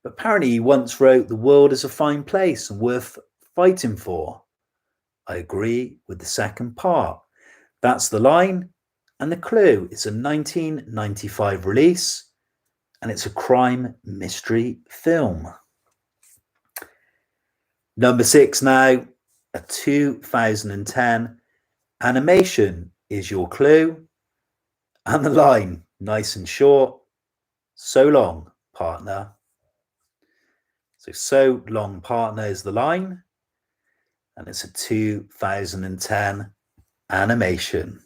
But apparently he once wrote, "The world is a fine place and worth fighting for." I agree with the second part. That's the line. And the clue, it's a 1995 release and it's a crime mystery film. Number 6 now, a 2010 animation is your clue. And the line, nice and short, so long, partner. So long, partner is the line. And it's a 2010 animation.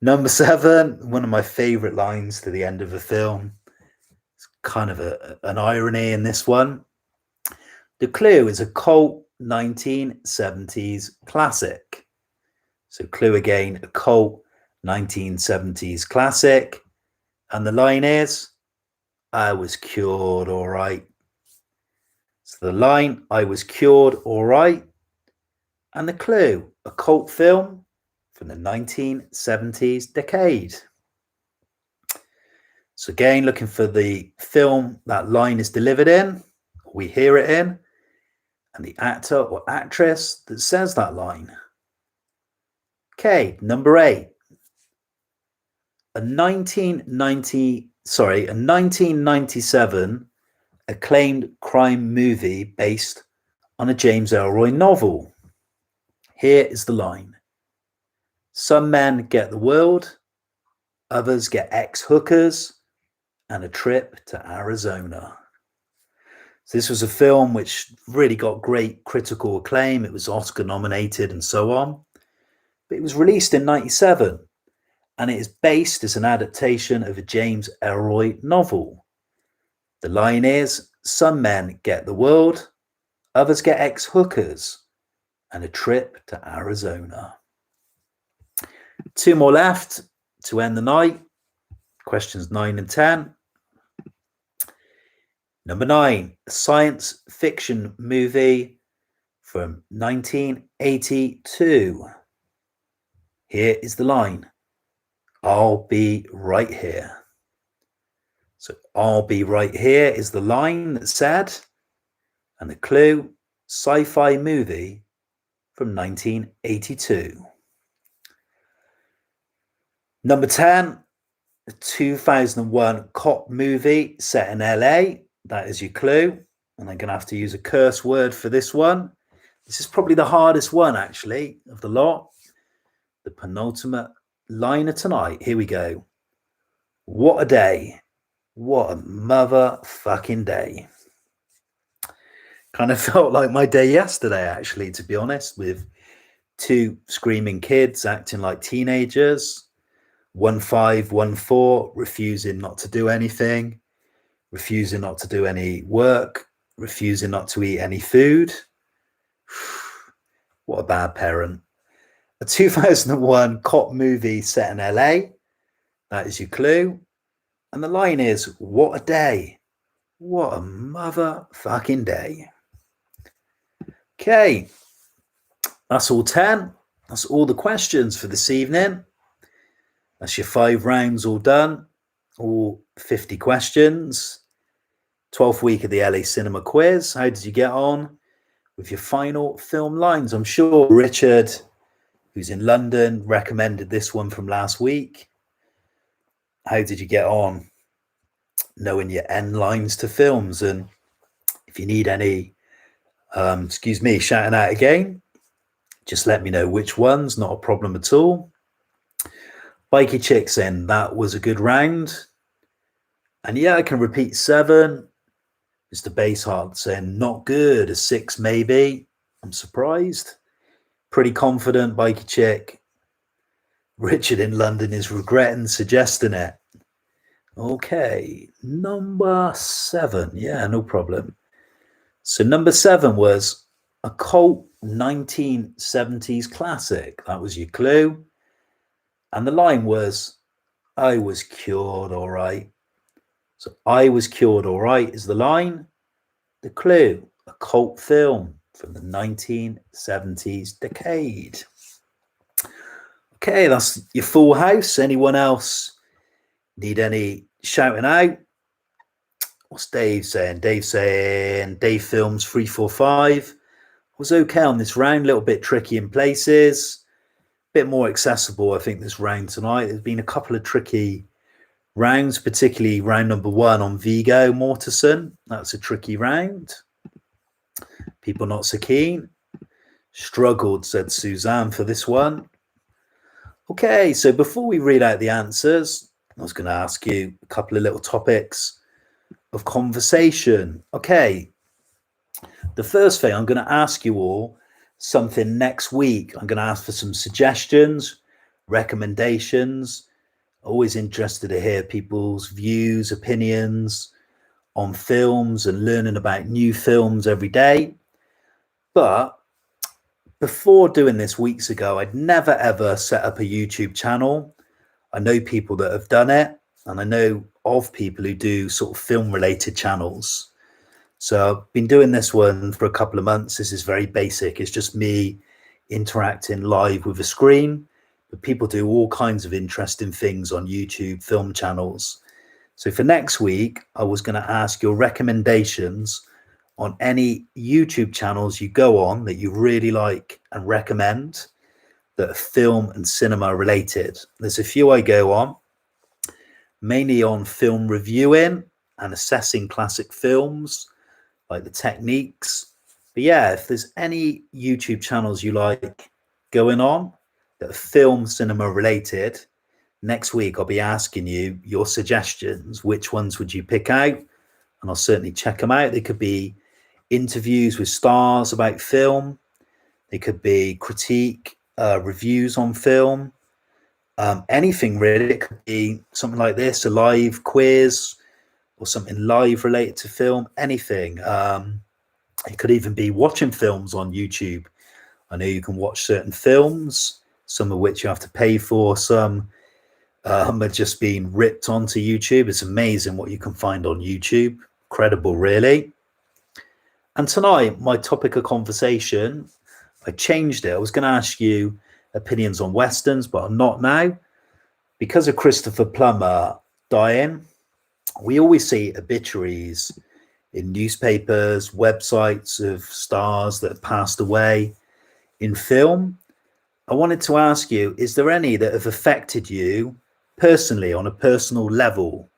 Number 7, one of my favorite lines to the end of a film. It's kind of an irony in this one. The clue is a cult 1970s classic. So clue again, a cult 1970s classic. And the line is, I was cured all right. So the line, I was cured all right. And the clue, a cult film from the 1970s decade. So again, looking for the film that line is delivered in, we hear it in, and the actor or actress that says that line. Okay, number 8. A 1997 acclaimed crime movie based on a James Ellroy novel. Here is the line. Some men get the world, others get ex-hookers, and a trip to Arizona. So this was a film which really got great critical acclaim. It was Oscar nominated and so on. But it was released in 97, and it is based as an adaptation of a James Ellroy novel. The line is, some men get the world, others get ex-hookers, and a trip to Arizona. 2 more left to end the night. Questions 9 and 10. Number 9, a science fiction movie from 1982. Here is the line. I'll be right here. So I'll be right here is the line that said, and the clue, sci-fi movie from 1982. Number 10, a 2001 cop movie set in LA. That is your clue. And I'm going to have to use a curse word for this one. This is probably the hardest one, actually, of the lot. The penultimate line of tonight. Here we go. What a day. What a motherfucking day. Kind of felt like my day yesterday, actually, to be honest, with 2 screaming kids acting like teenagers. 1 5, 1 4, refusing not to do anything, refusing not to do any work, refusing not to eat any food. What a bad parent. A 2001 cop movie set in LA. That is your clue. And the line is, what a day. What a motherfucking day. Okay. That's all 10. That's all the questions for this evening. That's your 5 rounds all done. All 50 questions. 12th week of the LA Cinema Quiz. How did you get on with your final film lines? I'm sure Richard, who's in London, recommended this one from last week. How did you get on knowing your end lines to films? And if you need any, shouting out again, just let me know which ones, not a problem at all. Bikey Chick saying that was a good round. And yeah, I can repeat 7. Mr. Baseheart saying not good, a 6 maybe. I'm surprised. Pretty confident, Bikey Chick. Richard in London is regretting suggesting it. Okay, number 7. Yeah, no problem. So number 7 was a cult 1970s classic. That was your clue. And the line was, I was cured all right. So I was cured all right is the line. The clue, a cult film from the 1970s decade. Okay, that's your full house. Anyone else need any shouting out? What's Dave saying? Dave Films 345 was okay on this round, a little bit tricky in places, a bit more accessible, I think, this round tonight. There's been a couple of tricky rounds, particularly round number 1 on Vigo Mortensen. That's a tricky round. People not so keen. Struggled, said Suzanne, for this one. Okay, so before we read out the answers, I was going to ask you a couple of little topics of conversation. Okay, the first thing, I'm going to ask you all something next week. I'm going to ask for some suggestions, recommendations. Always interested to hear people's views, opinions on films and learning about new films every day. But before doing this weeks ago, I'd never ever set up a YouTube channel. I know people that have done it, and I know of people who do sort of film related channels. So I've been doing this one for a couple of months. This is very basic. It's just me interacting live with a screen, but people do all kinds of interesting things on YouTube film channels. So for next week, I was going to ask your recommendations on any YouTube channels you go on that you really like and recommend that are film and cinema related. There's a few I go on, mainly on film reviewing and assessing classic films, like the techniques. But yeah, if there's any YouTube channels you like going on that are film cinema related, next week I'll be asking you your suggestions. Which ones would you pick out? And I'll certainly check them out. They could be interviews with stars about film. They could be critique, reviews on film, anything really. It could be something like this, a live quiz or something live related to film, anything. It could even be watching films on YouTube. I know you can watch certain films, some of which you have to pay for, some are just being ripped onto YouTube. It's amazing what you can find on YouTube. Incredible, really. And tonight, my topic of conversation, I changed it. I was going to ask you opinions on Westerns, but I'm not now. Because of Christopher Plummer dying, we always see obituaries in newspapers, websites of stars that have passed away in film. I wanted to ask you, is there any that have affected you personally on a personal level?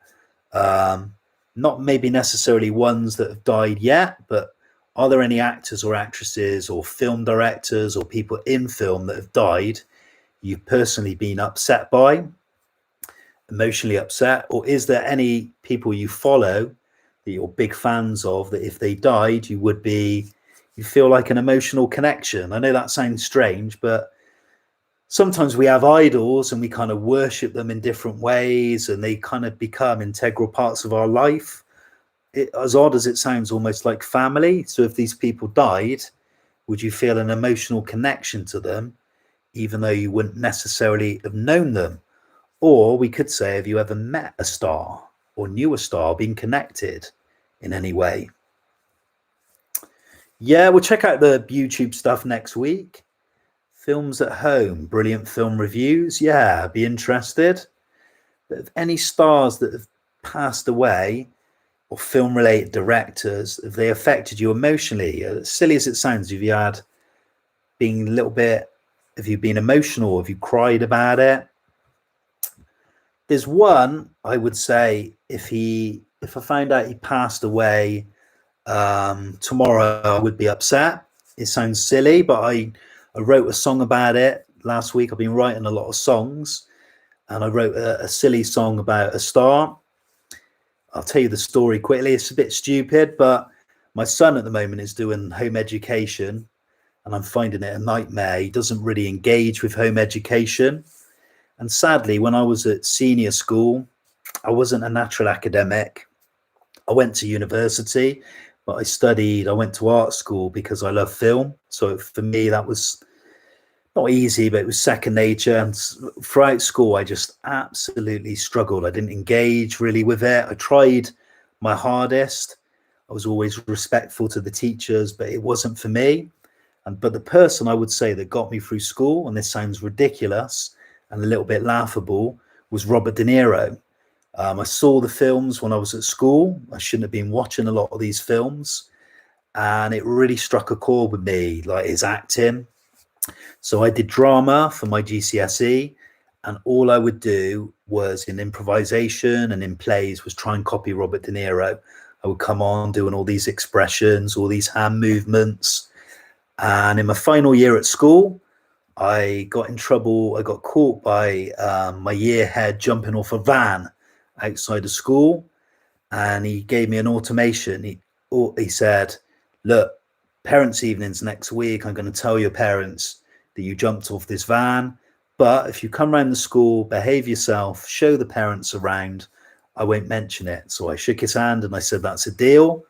Not maybe necessarily ones that have died yet, but are there any actors or actresses or film directors or people in film that have died you've personally been upset by, emotionally upset? Or is there any people you follow that you're big fans of that if they died, you feel like an emotional connection? I know that sounds strange, but sometimes we have idols and we kind of worship them in different ways and they kind of become integral parts of our life. As odd as it sounds, almost like family. So if these people died, would you feel an emotional connection to them, even though you wouldn't necessarily have known them? Or we could say, have you ever met a star or knew a star, been connected in any way? Yeah, we'll check out the YouTube stuff next week. Films at home, brilliant film reviews. Yeah, I'd be interested. But if any stars that have passed away or film related directors, have they affected you emotionally? As silly as it sounds, have you been emotional? Have you cried about it? There's one I would say, if I found out he passed away tomorrow, I would be upset. It sounds silly, but I wrote a song about it last week. I've been writing a lot of songs, and I wrote a silly song about a star. I'll tell you the story quickly. It's a bit stupid, but my son at the moment is doing home education, and I'm finding it a nightmare. He doesn't really engage with home education. And sadly, when I was at senior school, I wasn't a natural academic. I went to university, but I went to art school because I love film. So for me, that was not easy, but it was second nature. And throughout school, I just absolutely struggled. I didn't engage really with it. I tried my hardest. I was always respectful to the teachers, but it wasn't for me. But the person I would say that got me through school, and this sounds ridiculous and a little bit laughable, was Robert De Niro. I saw the films when I was at school. I shouldn't have been watching a lot of these films, and it really struck a chord with me, like his acting. So I did drama for my GCSE, and all I would do was in improvisation and in plays was try and copy Robert De Niro. I would come on doing all these expressions, all these hand movements. And in my final year at school, I got in trouble. I got caught by my year head jumping off a van outside of school, and he gave me an automation. He said, "Look, parents' evenings next week. I'm going to tell your parents that you jumped off this van. But if you come around the school, behave yourself, show the parents around, I won't mention it." So I shook his hand and I said, "That's a deal."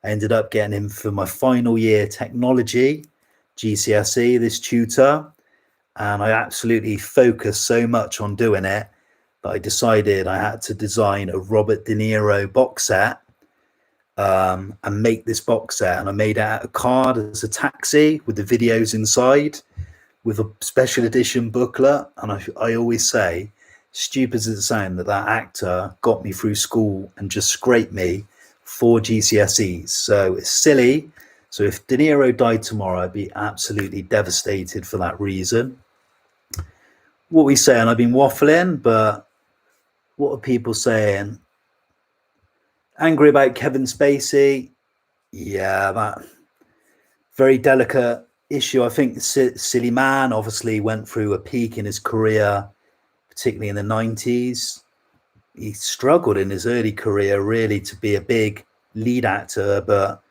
I ended up getting him for my final year technology GCSE, this tutor. And I absolutely focused so much on doing it that I decided I had to design a Robert De Niro box set, and make this box set. And I made it out of card as a taxi with the videos inside, with a special edition booklet. And I always say, stupid as it sounds, that actor got me through school and just scraped me for GCSEs. So it's silly. So if De Niro died tomorrow, I'd be absolutely devastated for that reason. What are we saying? I've been waffling, but what are people saying? Angry about Kevin Spacey. Yeah, that very delicate issue. I think Silly Man obviously went through a peak in his career, particularly in the 90s. He struggled in his early career really to be a big lead actor, but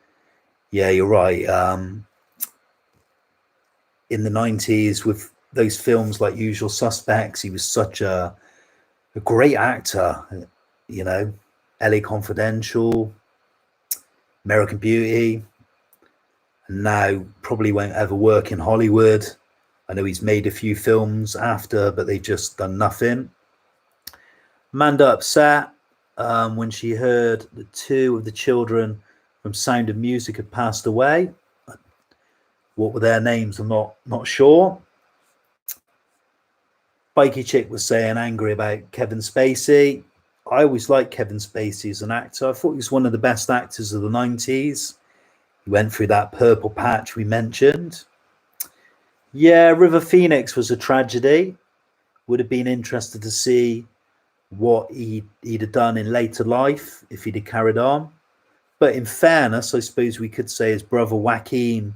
yeah, you're right. In the 90s with those films like Usual Suspects, he was such a great actor, you know, LA Confidential, American Beauty, and now probably won't ever work in Hollywood. I know he's made a few films after, but they just done nothing. Amanda upset when she heard that two of the children from Sound of Music had passed away. What were their names? I'm not sure. Bikey Chick was saying angry about Kevin Spacey. I always liked Kevin Spacey as an actor. I thought he was one of the best actors of the 90s. He went through that purple patch we mentioned. Yeah, River Phoenix was a tragedy. Would have been interested to see what he'd have done in later life if he'd have carried on. But in fairness, I suppose we could say his brother Joaquin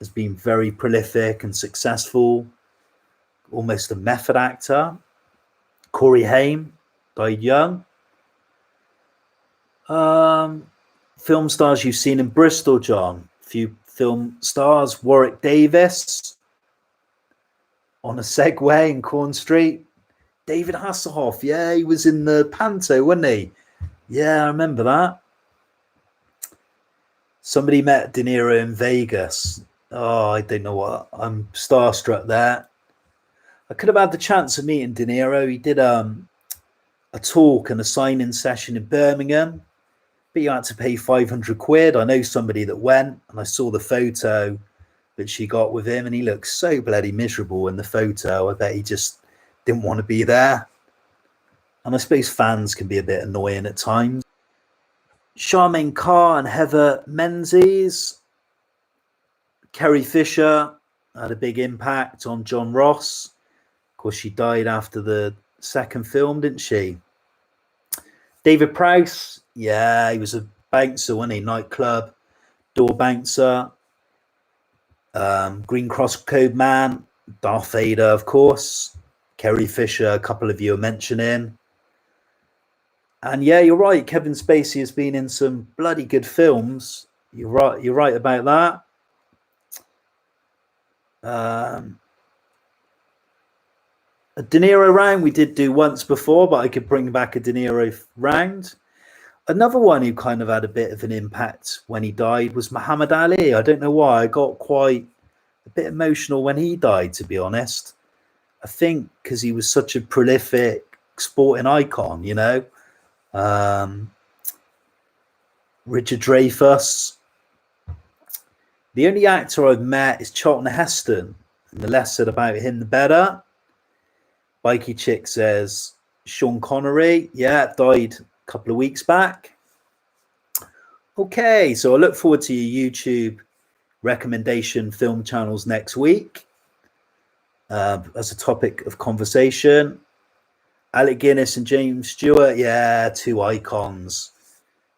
has been very prolific and successful, almost a method actor. Corey Haim died young. Film stars you've seen in Bristol, John. A few film stars. Warwick Davis on a Segway in Corn Street. David Hasselhoff, yeah, he was in the Panto, wasn't he? Yeah, I remember that. Somebody met De Niro in Vegas. Oh, I don't know what. I'm starstruck there. I could have had the chance of meeting De Niro. He did a talk and a signing session in Birmingham, but you had to pay 500 quid. I know somebody that went, and I saw the photo that she got with him, and he looked so bloody miserable in the photo. I bet he just didn't want to be there. And I suppose fans can be a bit annoying at times. Charmaine Carr and Heather Menzies. Carrie Fisher had a big impact on John Ross. Of course, she died after the second film, didn't she? David Prowse, yeah, he was a bouncer, wasn't he? Nightclub, door bouncer. Green Cross Code Man, Darth Vader, of course. Carrie Fisher, a couple of you are mentioning. And yeah, you're right. Kevin Spacey has been in some bloody good films. You're right. You're right about that. A De Niro round we did do once before, but I could bring back a De Niro round. Another one who kind of had a bit of an impact when he died was Muhammad Ali. I don't know why. I got quite a bit emotional when he died, to be honest. I think because he was such a prolific sporting icon, you know. Richard Dreyfuss. The only actor I've met is Charlton Heston, and the less said about him, the better. Bikey Chick says Sean Connery, yeah, died a couple of weeks back. Okay, so I look forward to your YouTube recommendation film channels next week as a topic of conversation. Alec Guinness and James Stewart, yeah, two icons.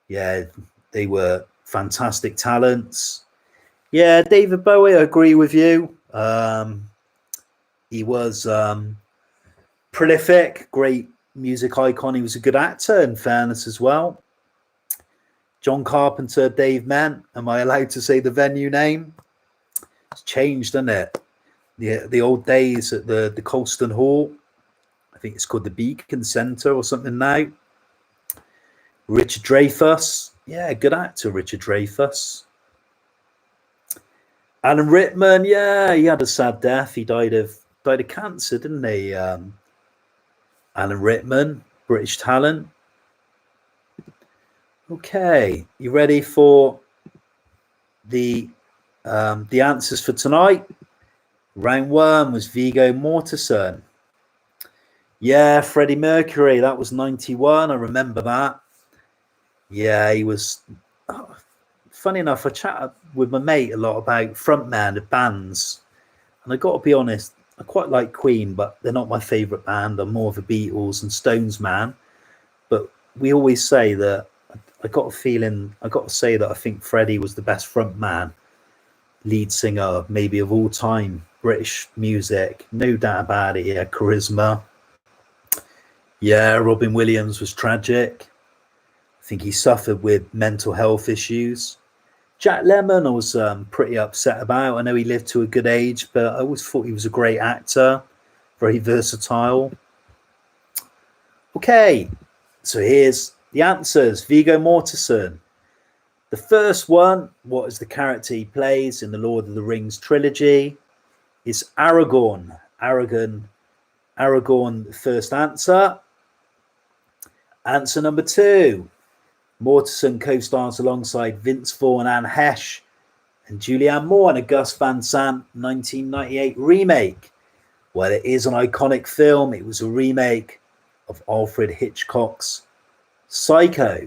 Yeah, they were fantastic talents. Yeah, David Bowie, I agree with you. He was prolific, great music icon. He was a good actor, in fairness, as well. John Carpenter, Dave Mann. Am I allowed to say the venue name? It's changed, hasn't it? The old days at the Colston Hall. I think it's called the Beacon Centre or something now. Richard Dreyfuss. Yeah, good actor, Richard Dreyfuss. Alan Rickman. Yeah, he had a sad death. He died of cancer, didn't he? Alan Rickman, British talent. Okay, you ready for the answers for tonight? Round one was Vigo Mortensen. Yeah, Freddie Mercury. That was 91. I remember that. Yeah, he was. Funny enough, I chatted with my mate a lot about frontman of bands, and I got to be honest, I quite like Queen, but they're not my favourite band. I'm more of a Beatles and Stones man. But we always say that I got to say that I think Freddie was the best frontman, lead singer, maybe of all time, British music. No doubt about it. He had charisma. Yeah, Robin Williams was tragic. I think he suffered with mental health issues. Jack Lemmon, I was pretty upset about. I know he lived to a good age, but I always thought he was a great actor, very versatile. Okay, so here's the answers. Vigo Mortensen. The first one, what is the character he plays in the Lord of the Rings trilogy? Is Aragorn. Aragorn, the first answer. Answer number two. Mortensen co-stars alongside Vince Vaughn, Anne Heche, and Julianne Moore in a Gus Van Sant 1998 remake. Well, it is an iconic film. It was a remake of Alfred Hitchcock's Psycho.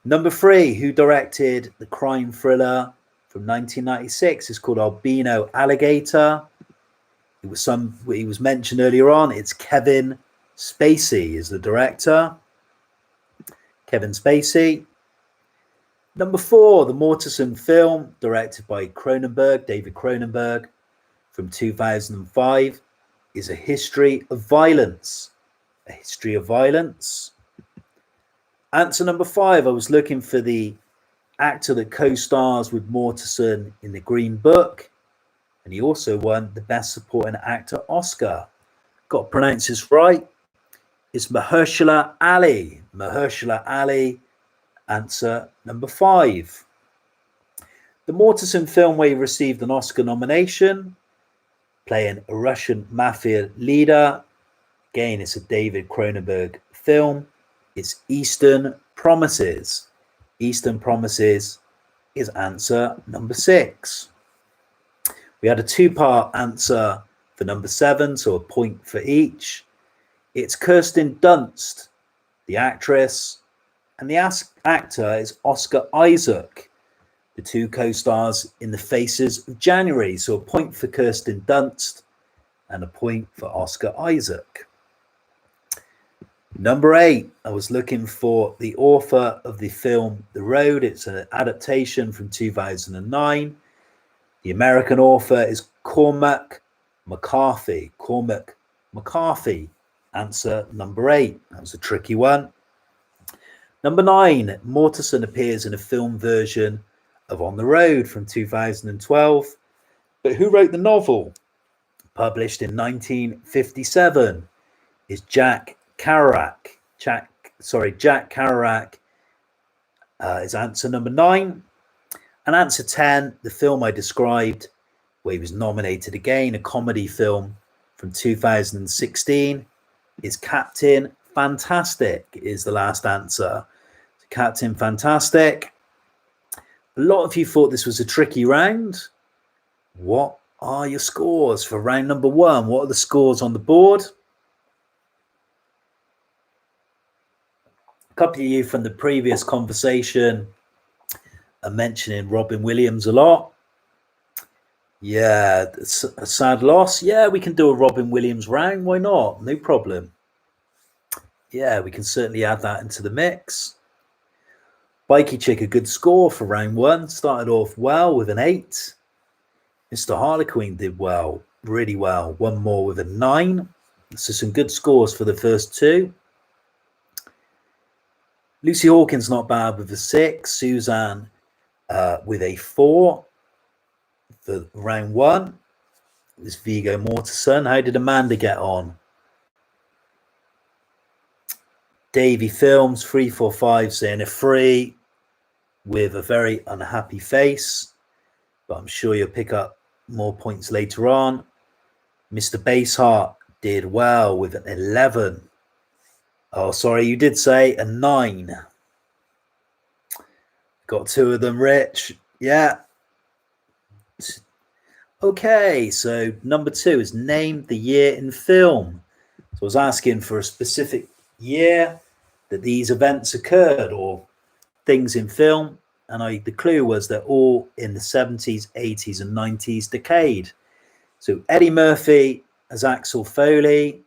Number three, who directed the crime thriller from 1996? It's called Albino Alligator. It was mentioned earlier on. It's Kevin Spacey is the director. Kevin Spacey. Number four, the Mortensen film, directed by David Cronenberg, from 2005, is A History of Violence. A History of Violence. Answer number five, I was looking for the actor that co-stars with Mortensen in The Green Book, and he also won the Best Supporting Actor Oscar. Got to pronounce this right. It's Mahershala Ali. Mahershala Ali, answer number five. The Mortensen film where he received an Oscar nomination, playing a Russian mafia leader. Again, it's a David Cronenberg film. It's Eastern Promises. Eastern Promises is answer number six. We had a two-part answer for number seven, so a point for each. It's Kirsten Dunst, the actress, and the actor is Oscar Isaac, the two co-stars in The Faces of January. So a point for Kirsten Dunst and a point for Oscar Isaac. Number 8, I was looking for the author of the film The Road. It's an adaptation from 2009. The American author is Cormac McCarthy. Cormac McCarthy. Answer number 8. That was a tricky one. Number 9, Mortensen appears in a film version of On the Road from 2012. But who wrote the novel? Published in 1957 is Jack Kerouac. Jack Kerouac is answer number 9. And answer 10, the film I described, where he was nominated again, a comedy film from 2016, is Captain Fantastic, is the last answer. So Captain Fantastic. A lot of you thought this was a tricky round. What are your scores for round number 1? What are the scores on the board? A couple of you from the previous conversation are mentioning Robin Williams a lot. Yeah, it's a sad loss. Yeah, we can do a Robin Williams round. Why not? No problem. Yeah, we can certainly add that into the mix. Bikey Chick, a good score for round 1. Started off well with an 8. Mr. Harlequin did well, really well. One more with a 9. So some good scores for the first 2. Lucy Hawkins not bad with a 6. Suzanne with a 4 for round 1. It was Vigo Mortensen. How did Amanda get on? Davy Films 345 saying a 3 with a very unhappy face, but I'm sure you'll pick up more points later on. Mr. Baseheart did well with an 11. Oh, sorry, you did say a 9. Got 2 of them, Rich. Yeah. Okay, so number 2 is name the year in film. So I was asking for a specific year that these events occurred or things in film, and the clue was they're all in the 70s, 80s and 90s decade. So Eddie Murphy as Axel Foley,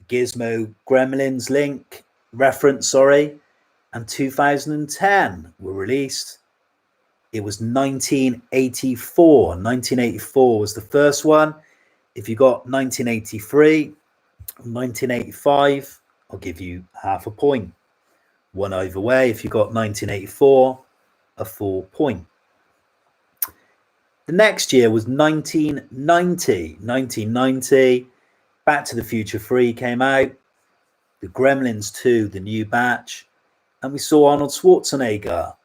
Gizmo Gremlins link reference, and 2010 were released. It was 1984. 1984 was the first one. If you got 1983, 1985, I'll give you half a point. 1 either way. If you got 1984, a 4 point. The next year was 1990. 1990, Back to the Future 3 came out. The Gremlins 2, the new batch. And we saw Arnold Schwarzenegger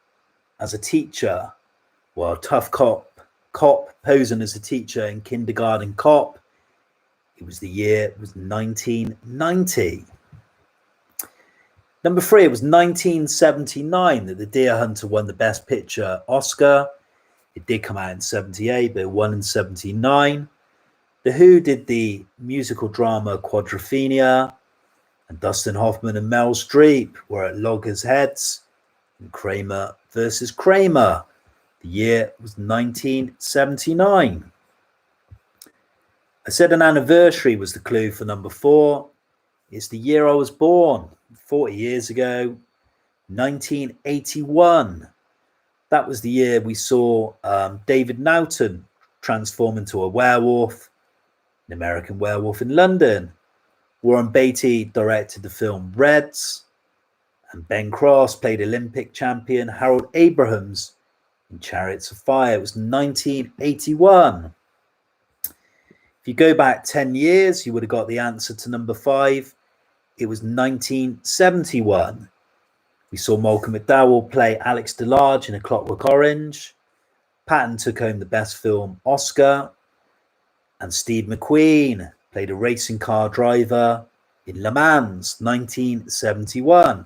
as a teacher. Well, tough cop posing as a teacher in Kindergarten Cop. It was 1990. Number 3, it was 1979 that The Deer Hunter won the Best Picture Oscar. It did come out in 78, but it won in 79. The Who did the musical drama Quadrophenia, and Dustin Hoffman and Meryl Streep were at Loggerheads in Kramer versus Kramer. The year was 1979. I said an anniversary was the clue for number 4. It's the year I was born, 40 years ago, 1981. That was the year we saw David Naughton transform into a werewolf, an American Werewolf in London. Warren Beatty directed the film Reds, and Ben Cross played Olympic champion Harold Abrahams in Chariots of Fire. It was 1981. If you go back 10 years, you would have got the answer to number 5. It was 1971. We saw Malcolm McDowell play Alex DeLarge in A Clockwork Orange. Patton took home the Best Film Oscar. And Steve McQueen played a racing car driver in Le Mans, 1971.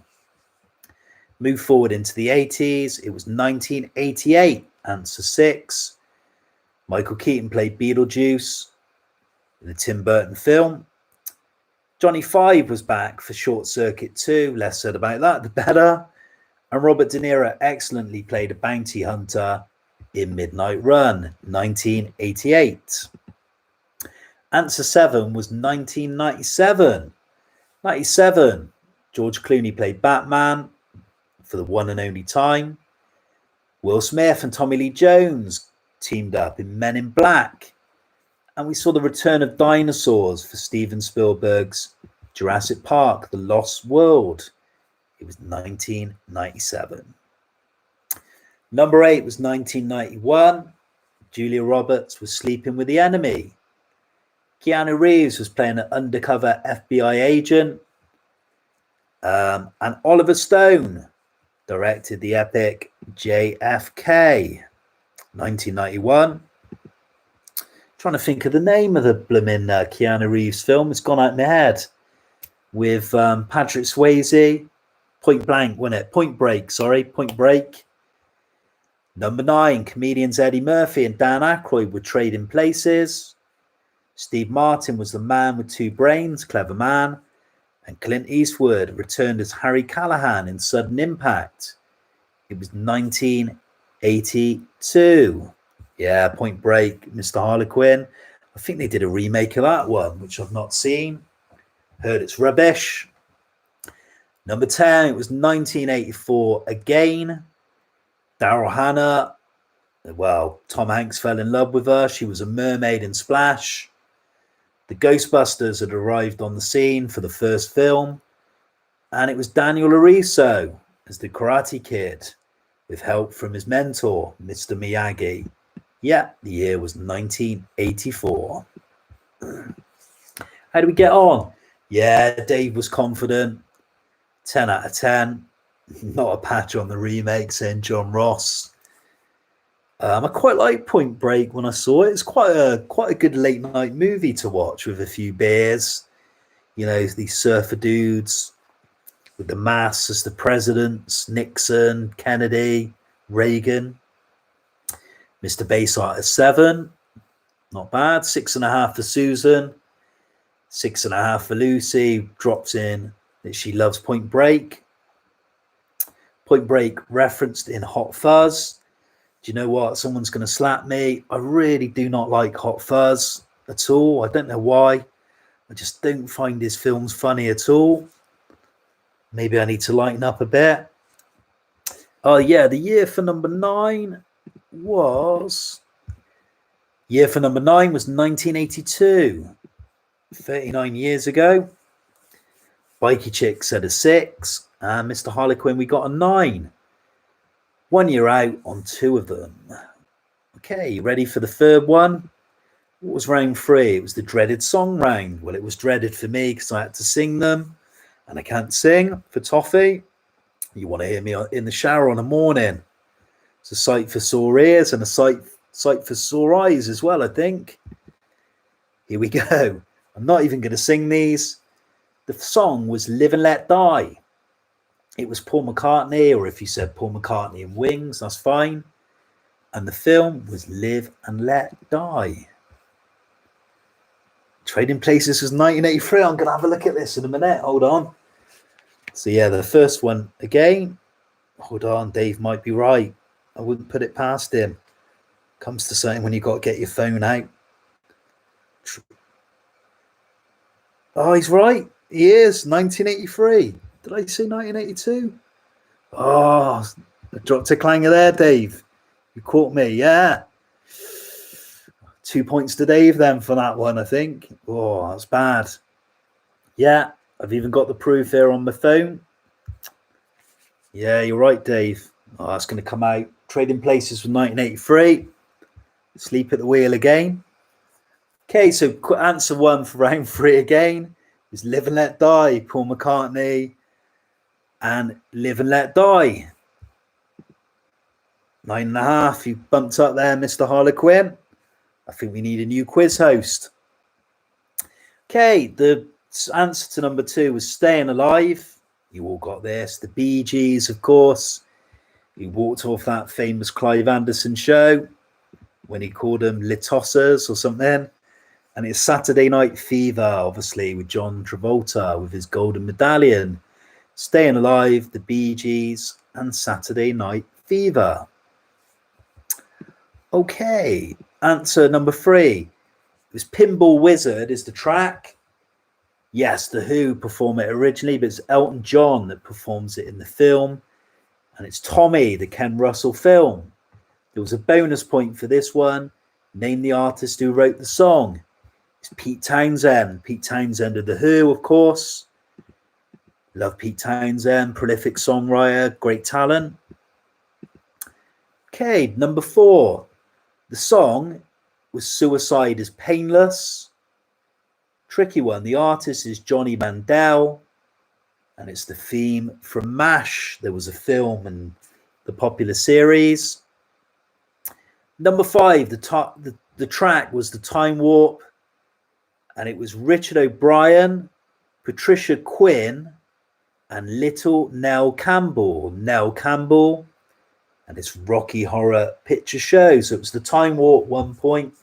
Move forward into the 80s. It was 1988. Answer 6. Michael Keaton played Beetlejuice in the Tim Burton film. Johnny Five was back for Short Circuit 2. Less said about that, the better. And Robert De Niro excellently played a bounty hunter in Midnight Run, 1988. Answer 7 was 1997. 97. George Clooney played Batman for the one and only time. Will Smith and Tommy Lee Jones teamed up in Men in Black. And we saw the return of dinosaurs for Steven Spielberg's Jurassic Park, The Lost World. It was 1997. Number 8 was 1991. Julia Roberts was Sleeping with the Enemy. Keanu Reeves was playing an undercover FBI agent. And Oliver Stone directed the epic JFK. 1991. Trying to think of the name of the blooming Keanu Reeves film. It's gone out in my head. With Patrick Swayze. Point Blank, wasn't it? Point Break. Number 9, comedians Eddie Murphy and Dan Aykroyd were trading places. Steve Martin was the man with two brains, clever man. And Clint Eastwood returned as Harry Callahan in Sudden Impact. It was 1982. Yeah, Point Break, Mr. Harlequin. I think they did a remake of that one, which I've not seen. Heard it's rubbish. Number 10, it was 1984 again. Daryl Hannah. Well, Tom Hanks fell in love with her. She was a mermaid in Splash. The Ghostbusters had arrived on the scene for the first film. And it was Daniel LaRusso as the Karate Kid, with help from his mentor, Mr. Miyagi. Yeah, the year was 1984. How do we get on? Yeah, Dave was confident. 10 out of 10. Not a patch on the remake, saying John Ross. I quite like Point Break when I saw it. It's quite a good late night movie to watch with a few beers. You know, these surfer dudes with the mass as the presidents, Nixon, Kennedy, Reagan. Mr. Bayside at 7. Not bad. 6.5 for Susan. 6.5 for Lucy. Drops in that she loves Point Break. Point Break referenced in Hot Fuzz. Do you know what? Someone's going to slap me. I really do not like Hot Fuzz at all. I don't know why. I just don't find his films funny at all. Maybe I need to lighten up a bit. Oh, yeah. The year for number 9 was 1982. 39 years ago. Bikey Chick said a 6. And Mr. Harlequin, we got a 9. 1 year out on 2 of them. Okay, ready for the third one? What was round 3? It was the dreaded song round. Well, it was dreaded for me because I had to sing them. And I can't sing for Toffee. You want to hear me in the shower on a morning. It's a sight for sore ears and a sight for sore eyes as well, I think. Here we go. I'm not even going to sing these. The song was Live and Let Die. It was Paul McCartney, or if you said Paul McCartney and Wings, that's fine. And the film was Live and Let Die. Trading Places was 1983. I'm going to have a look at this in a minute. Hold on. So, yeah, the first one again. Hold on, Dave might be right. I wouldn't put it past him. Comes to something when you've got to get your phone out. Oh, he's right. He is. 1983. Did I say 1982? Oh, I dropped a clanger there, Dave. You caught me, yeah. 2 points to Dave then for that one, I think. Oh, that's bad. Yeah, I've even got the proof here on my phone. Yeah, you're right, Dave. Oh, that's going to come out. Trading Places from 1983. Sleep at the Wheel again. Okay, so answer 1 for round 3 again is Live and Let Die, Paul McCartney. And Live and Let Die. 9.5. You bumped up there, Mr. Harlequin. I think we need a new quiz host. Okay, the answer to number 2 was Staying Alive. You all got this. The Bee Gees, of course. He walked off that famous Clive Anderson show when he called them Litossers or something. And it's Saturday Night Fever, obviously, with John Travolta with his golden medallion. Staying Alive, the Bee Gees, and Saturday Night Fever. Okay, answer number 3. It was Pinball Wizard is the track. Yes, The Who perform it originally, but it's Elton John that performs it in the film. And it's Tommy, the Ken Russell film. There was a bonus point for this one. Name the artist who wrote the song. It's Pete Townsend. Pete Townsend of The Who, of course. Love Pete Townsend, prolific songwriter, great talent. Okay, number 4. The song was Suicide is Painless. Tricky one. The artist is Johnny Mandel, and it's the theme from MASH. There was a film and the popular series. Number 5. The track was The Time Warp, and it was Richard O'Brien, Patricia Quinn, and Little Nell Campbell. Nell Campbell, and it's Rocky Horror Picture Show. So it was The Time Warp, 1 point.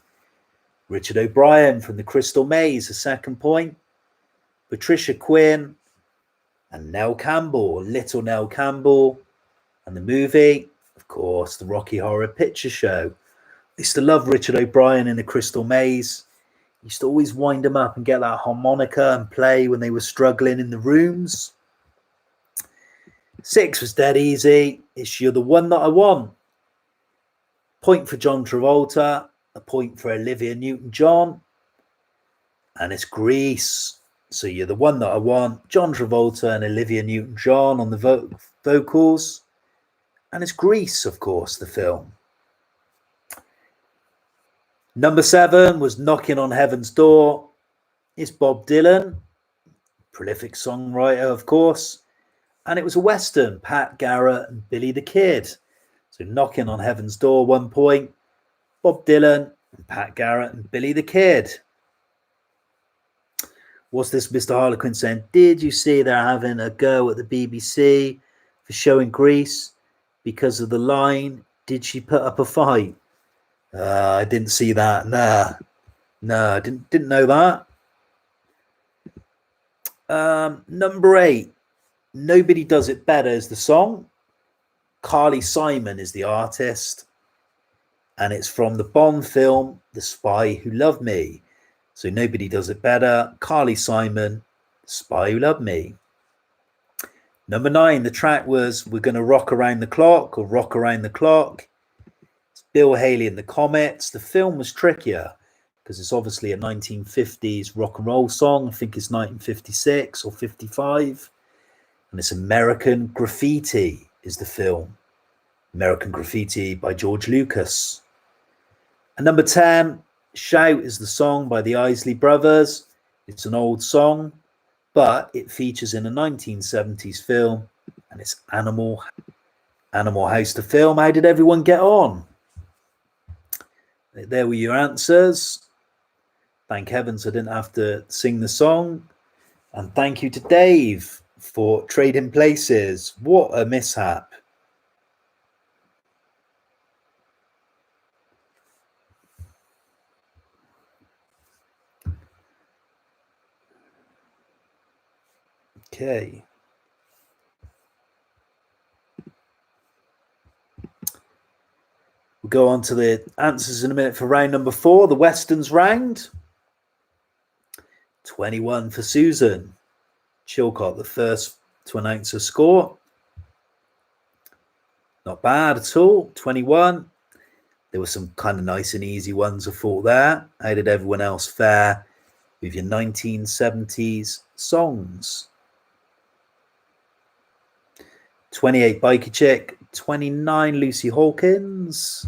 Richard O'Brien from The Crystal Maze, a 2nd point. Patricia Quinn and Nell Campbell, Little Nell Campbell. And the movie, of course, The Rocky Horror Picture Show. I used to love Richard O'Brien in The Crystal Maze. He used to always wind them up and get that harmonica and play when they were struggling in the rooms. 6 was dead easy. It's You're the One That I Want. Point for John Travolta. A point for Olivia Newton-John. And it's Grease. So You're the One That I Want. John Travolta and Olivia Newton-John on the vocals. And it's Grease, of course, the film. Number 7 was Knocking on Heaven's Door. It's Bob Dylan. Prolific songwriter, of course. And it was a Western, Pat Garrett and Billy the Kid. So Knocking on Heaven's Door, 1 point. Bob Dylan and Pat Garrett and Billy the Kid. What's this Mr. Harlequin saying? Did you see they're having a go at the BBC for showing Grease because of the line, did she put up a fight? I didn't see that. No, I didn't know that. Number 8. Nobody Does It Better is the song. Carly Simon is the artist. And it's from the Bond film, The Spy Who Loved Me. So Nobody Does It Better. Carly Simon, The Spy Who Loved Me. Number 9, the track was We're Gonna Rock Around the Clock or Rock Around the Clock. It's Bill Haley and the Comets. The film was trickier because it's obviously a 1950s rock and roll song. I think it's 1956 or 55. And it's American Graffiti is the film. American Graffiti by George Lucas. And number 10, Shout is the song by the Isley Brothers. It's an old song, but it features in a 1970s film, and it's Animal House, the film. How did everyone get on? There were your answers. Thank heavens I didn't have to sing the song. And thank you to Dave for trading places. What a mishap. Okay. We'll go on to the answers in a minute for round number 4, the Westerns round. 21 for Susan. Chilcott, the first to announce a score. Not bad at all. 21. There were some kind of nice and easy ones I thought there. How did everyone else fare with your 1970s songs? 28 Biker Chick, 29 Lucy Hawkins.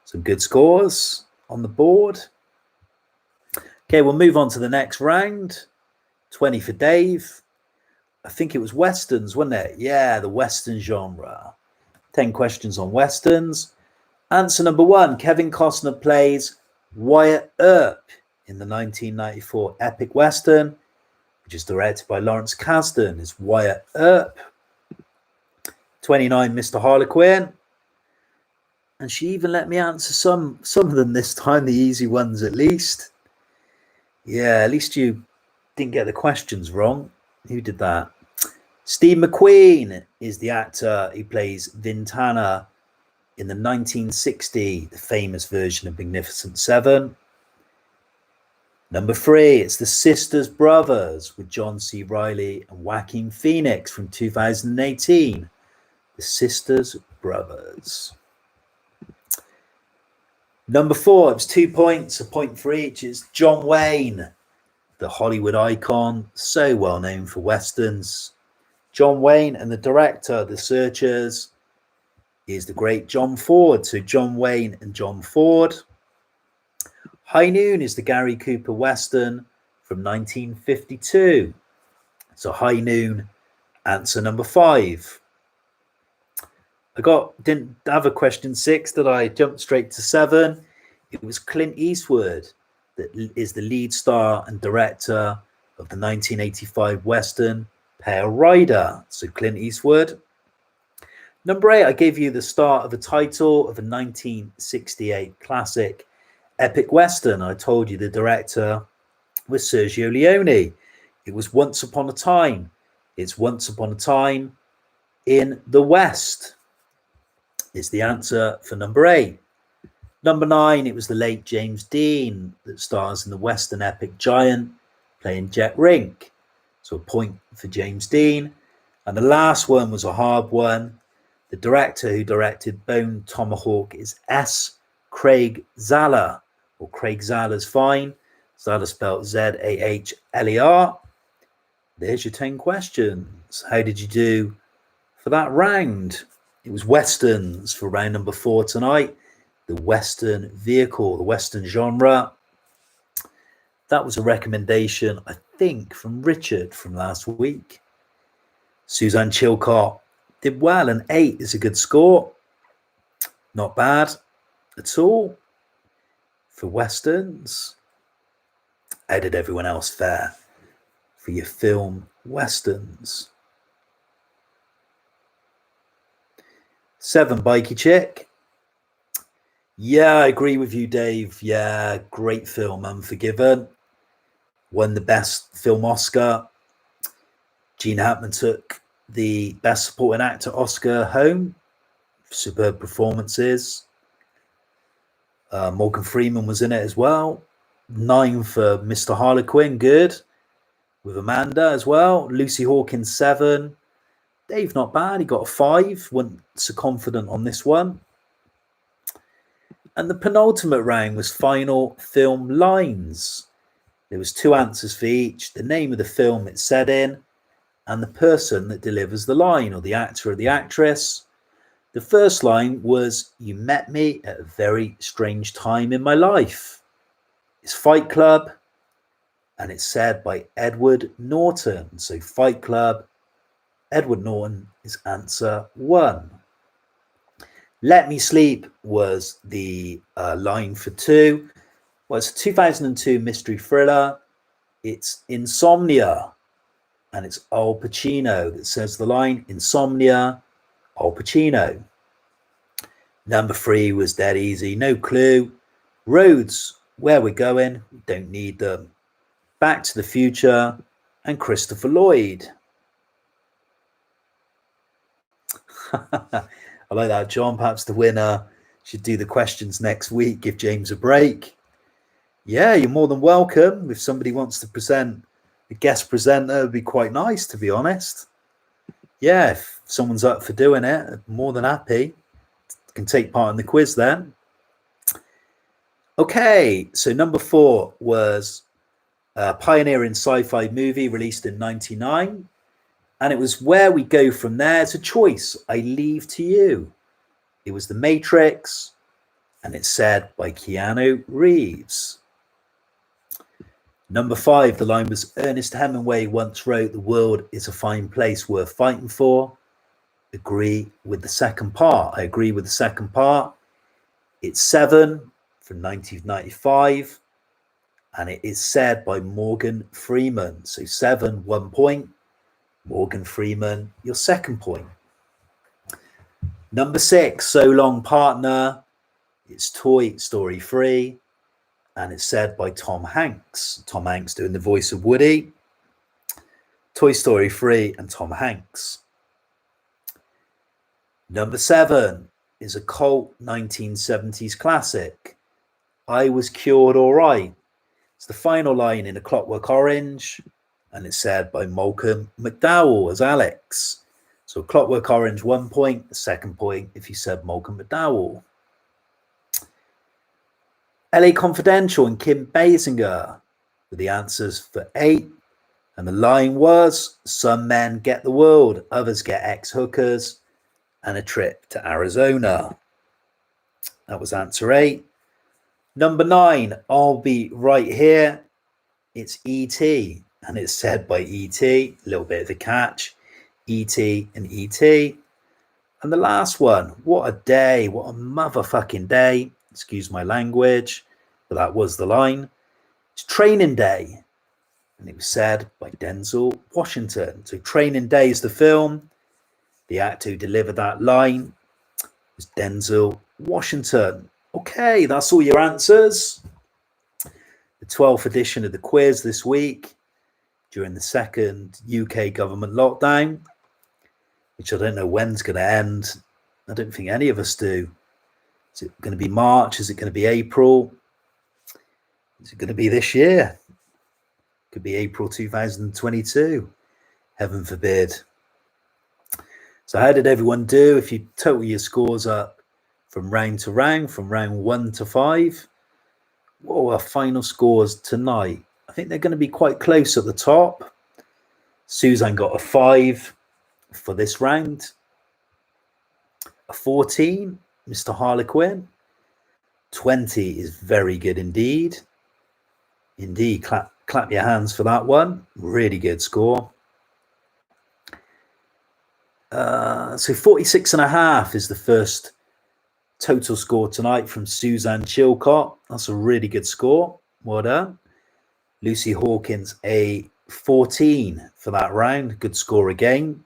Some good scores on the board. Okay, we'll move on to the next round. 20 for Dave. I think it was Westerns, wasn't it? Yeah, the Western genre. 10 questions on Westerns. Answer number 1, Kevin Costner plays Wyatt Earp in the 1994 epic Western, which is directed by Lawrence Kasdan. It's Wyatt Earp. 29, Mr. Harlequin. And she even let me answer some of them this time, the easy ones at least. Yeah, at least you didn't get the questions wrong. Who did that? Steve McQueen is the actor who plays Vintana in the 1960, the famous version of Magnificent Seven. Number 3, it's The Sisters Brothers with John C. Reilly and Joaquin Phoenix from 2018. The Sisters Brothers. Number 4, it's 2 points, a point for each. It's John Wayne, the Hollywood icon, so well known for westerns. John Wayne, and the director, The Searchers, is the great John Ford. So John Wayne and John Ford. High Noon is the Gary Cooper western from 1952. So High Noon, answer number 5. Didn't have a question 6, did I? Jumped straight to 7. It was Clint Eastwood that is the lead star and director of the 1985 western Pale Rider. So Clint Eastwood. Number 8, I gave you the start of a title of a 1968 classic epic western. I told you the director was Sergio Leone. It was Once Upon a Time. It's Once Upon a Time in the West is the answer for number 8. Number 9, it was the late James Dean that stars in the western epic Giant, playing Jet Rink. So a point for James Dean. And the last one was a hard one. The director who directed Bone Tomahawk is S. Craig Zahler, or Craig Zahler's fine. Zahler spelled Zahler. There's your 10 questions. How did you do for that round? It was westerns for round number 4 tonight. The western vehicle, the western genre. That was a recommendation, I think, from Richard from last week. Suzanne Chilcott did well, and 8 is a good score. Not bad at all for westerns. How did everyone else fare for your film westerns? 7, Bikey Chick. Yeah, I agree with you, Dave. Yeah, great film, Unforgiven. Won the Best Film Oscar. Gene Hackman took the Best Supporting Actor Oscar home. Superb performances. Morgan Freeman was in it as well. 9 for Mr. Harlequin, good. With Amanda as well. Lucy Hawkins, 7. Dave, not bad. He got a 5. Wasn't so confident on this one. And the penultimate round was final film lines. There was 2 answers for each. The name of the film it's set in and the person that delivers the line, or the actor or the actress. The first line was, "You met me at a very strange time in my life." It's Fight Club, and it's said by Edward Norton. So Fight Club, Edward Norton is answer 1. Let Me Sleep was the line for 2. Well, it's a 2002 mystery thriller. It's Insomnia, and it's Al Pacino that says the line. Insomnia, Al Pacino. Number 3 was dead easy. No clue. Roads, Where We're Going, We Don't Need Them. Back to the Future, and Christopher Lloyd. I like that, John. Perhaps the winner should do the questions next week. Give James a break. Yeah, you're more than welcome. If somebody wants to present a guest presenter, it would be quite nice, to be honest. Yeah, if someone's up for doing it, I'm more than happy. Can take part in the quiz then. Okay, so number 4 was a pioneering sci-fi movie released in 1999. And it was Where We Go From There. It's a choice I leave to you. It was The Matrix, and it's said by Keanu Reeves. Number 5, the line was, Ernest Hemingway once wrote, "The world is a fine place worth fighting for." Agree with the second part. I agree with the second part. It's 7 from 1995, and it is said by Morgan Freeman. So 7, 1 point. Morgan Freeman, your second point. Number 6, So Long Partner. It's Toy Story 3, and it's said by Tom Hanks. Tom Hanks doing the voice of Woody. Toy Story 3 and Tom Hanks. Number 7 is a cult 1970s classic. I Was Cured All Right. It's the final line in A Clockwork Orange, and it's said by Malcolm McDowell as Alex. So Clockwork Orange, 1 point. The second point if you said Malcolm McDowell. LA Confidential and Kim Basinger were the answers for 8. And the line was, some men get the world, others get ex-hookers and a trip to Arizona. That was answer 8. Number 9, I'll be right here. It's E.T. and it's said by E.T. A little bit of a catch. E.T. and E.T. And the last one, what a day, what a motherfucking day. Excuse my language, but that was the line. It's Training Day. And it was said by Denzel Washington. So Training Day is the film. The actor who delivered that line was Denzel Washington. Okay, that's all your answers. The 12th edition of the quiz this week during the second UK government lockdown, which I don't know when's going to end. I don't think any of us do. Is it going to be March? Is it going to be April? Is it going to be this year? Could be April 2022. Heaven forbid. So how did everyone do? If you total your scores up from round to round, from round 1 to 5, what are our final scores tonight? I think they're going to be quite close at the top. Suzanne got a 5 for this round. A 14, Mr. Harlequin. 20 is very good indeed. Indeed, clap your hands for that one. Really good score. So 46.5 is the first total score tonight from Suzanne Chilcott. That's a really good score. Well done. Lucy Hawkins, a 14 for that round. Good score again.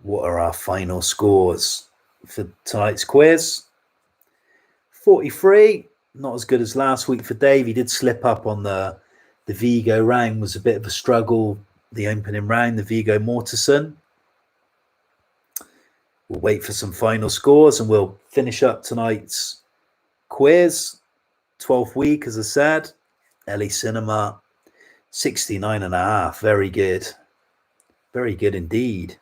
What are our final scores for tonight's quiz? 43. Not as good as last week for Dave. He did slip up on the Vigo round. Was a bit of a struggle. The opening round, the Vigo Mortensen. We'll wait for some final scores and we'll finish up tonight's quiz. 12th week, as I said. LA Cinema, 69.5. Very good. Very good indeed.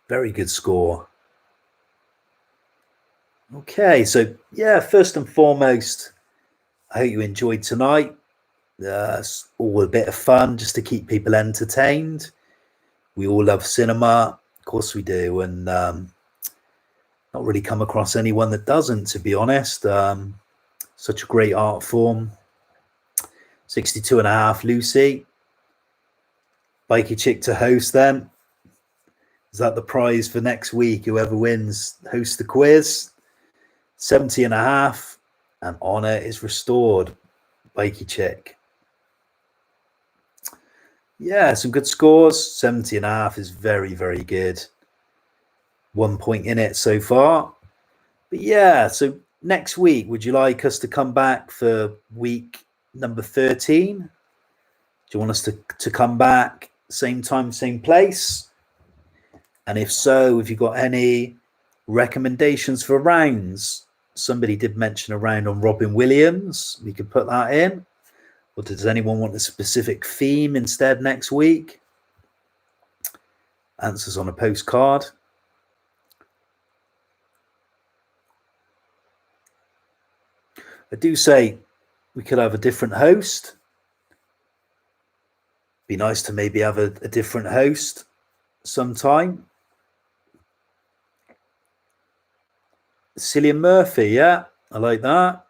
Very good score. Okay, so yeah, first and foremost, I hope you enjoyed tonight. It's all a bit of fun just to keep people entertained. We all love cinema, of course we do, and not really come across anyone that doesn't, to be honest. Such a great art form. 62.5, Lucy. Bikey Chick to host then. Is that the prize for next week? Whoever wins hosts the quiz. 70.5, and honour is restored. Bikey Chick. Yeah, some good scores. 70.5 is very, very good. 1 point in it so far. But yeah, so next week, would you like us to come back for week number 13? Do you want us to come back same time, same place? And if so, have you got any recommendations for rounds? Somebody did mention a round on Robin Williams. We could put that in. Or does anyone want a specific theme instead next week? Answers on a postcard. I do say we could have a different host. Be nice to maybe have a different host sometime. Cillian Murphy, yeah, I like that.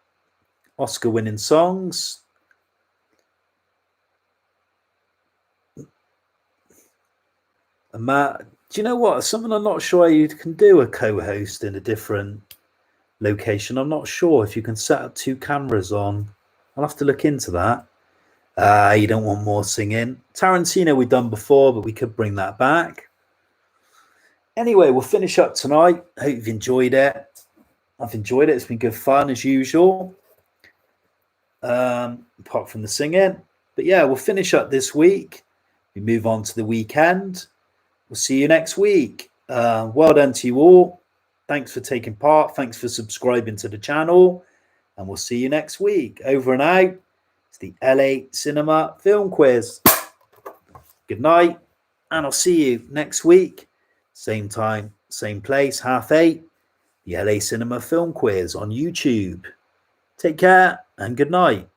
Oscar-winning songs. And Matt, do you know what? Something I'm not sure you can do a co-host in a different location. I'm not sure if you can set up 2 cameras on. I'll have to look into that. You don't want more singing. Tarantino we've done before, but we could bring that back. Anyway, we'll finish up tonight. Hope you've enjoyed it. I've enjoyed it. It's been good fun as usual. Apart from the singing. But yeah, we'll finish up this week. We move on to the weekend. We'll see you next week. Well done to you all. Thanks for taking part. Thanks for subscribing to the channel. And we'll see you next week. Over and out. It's the LA Cinema Film Quiz. Good night. And I'll see you next week. Same time, same place, 8:30. The LA Cinema Film Quiz on YouTube. Take care and good night.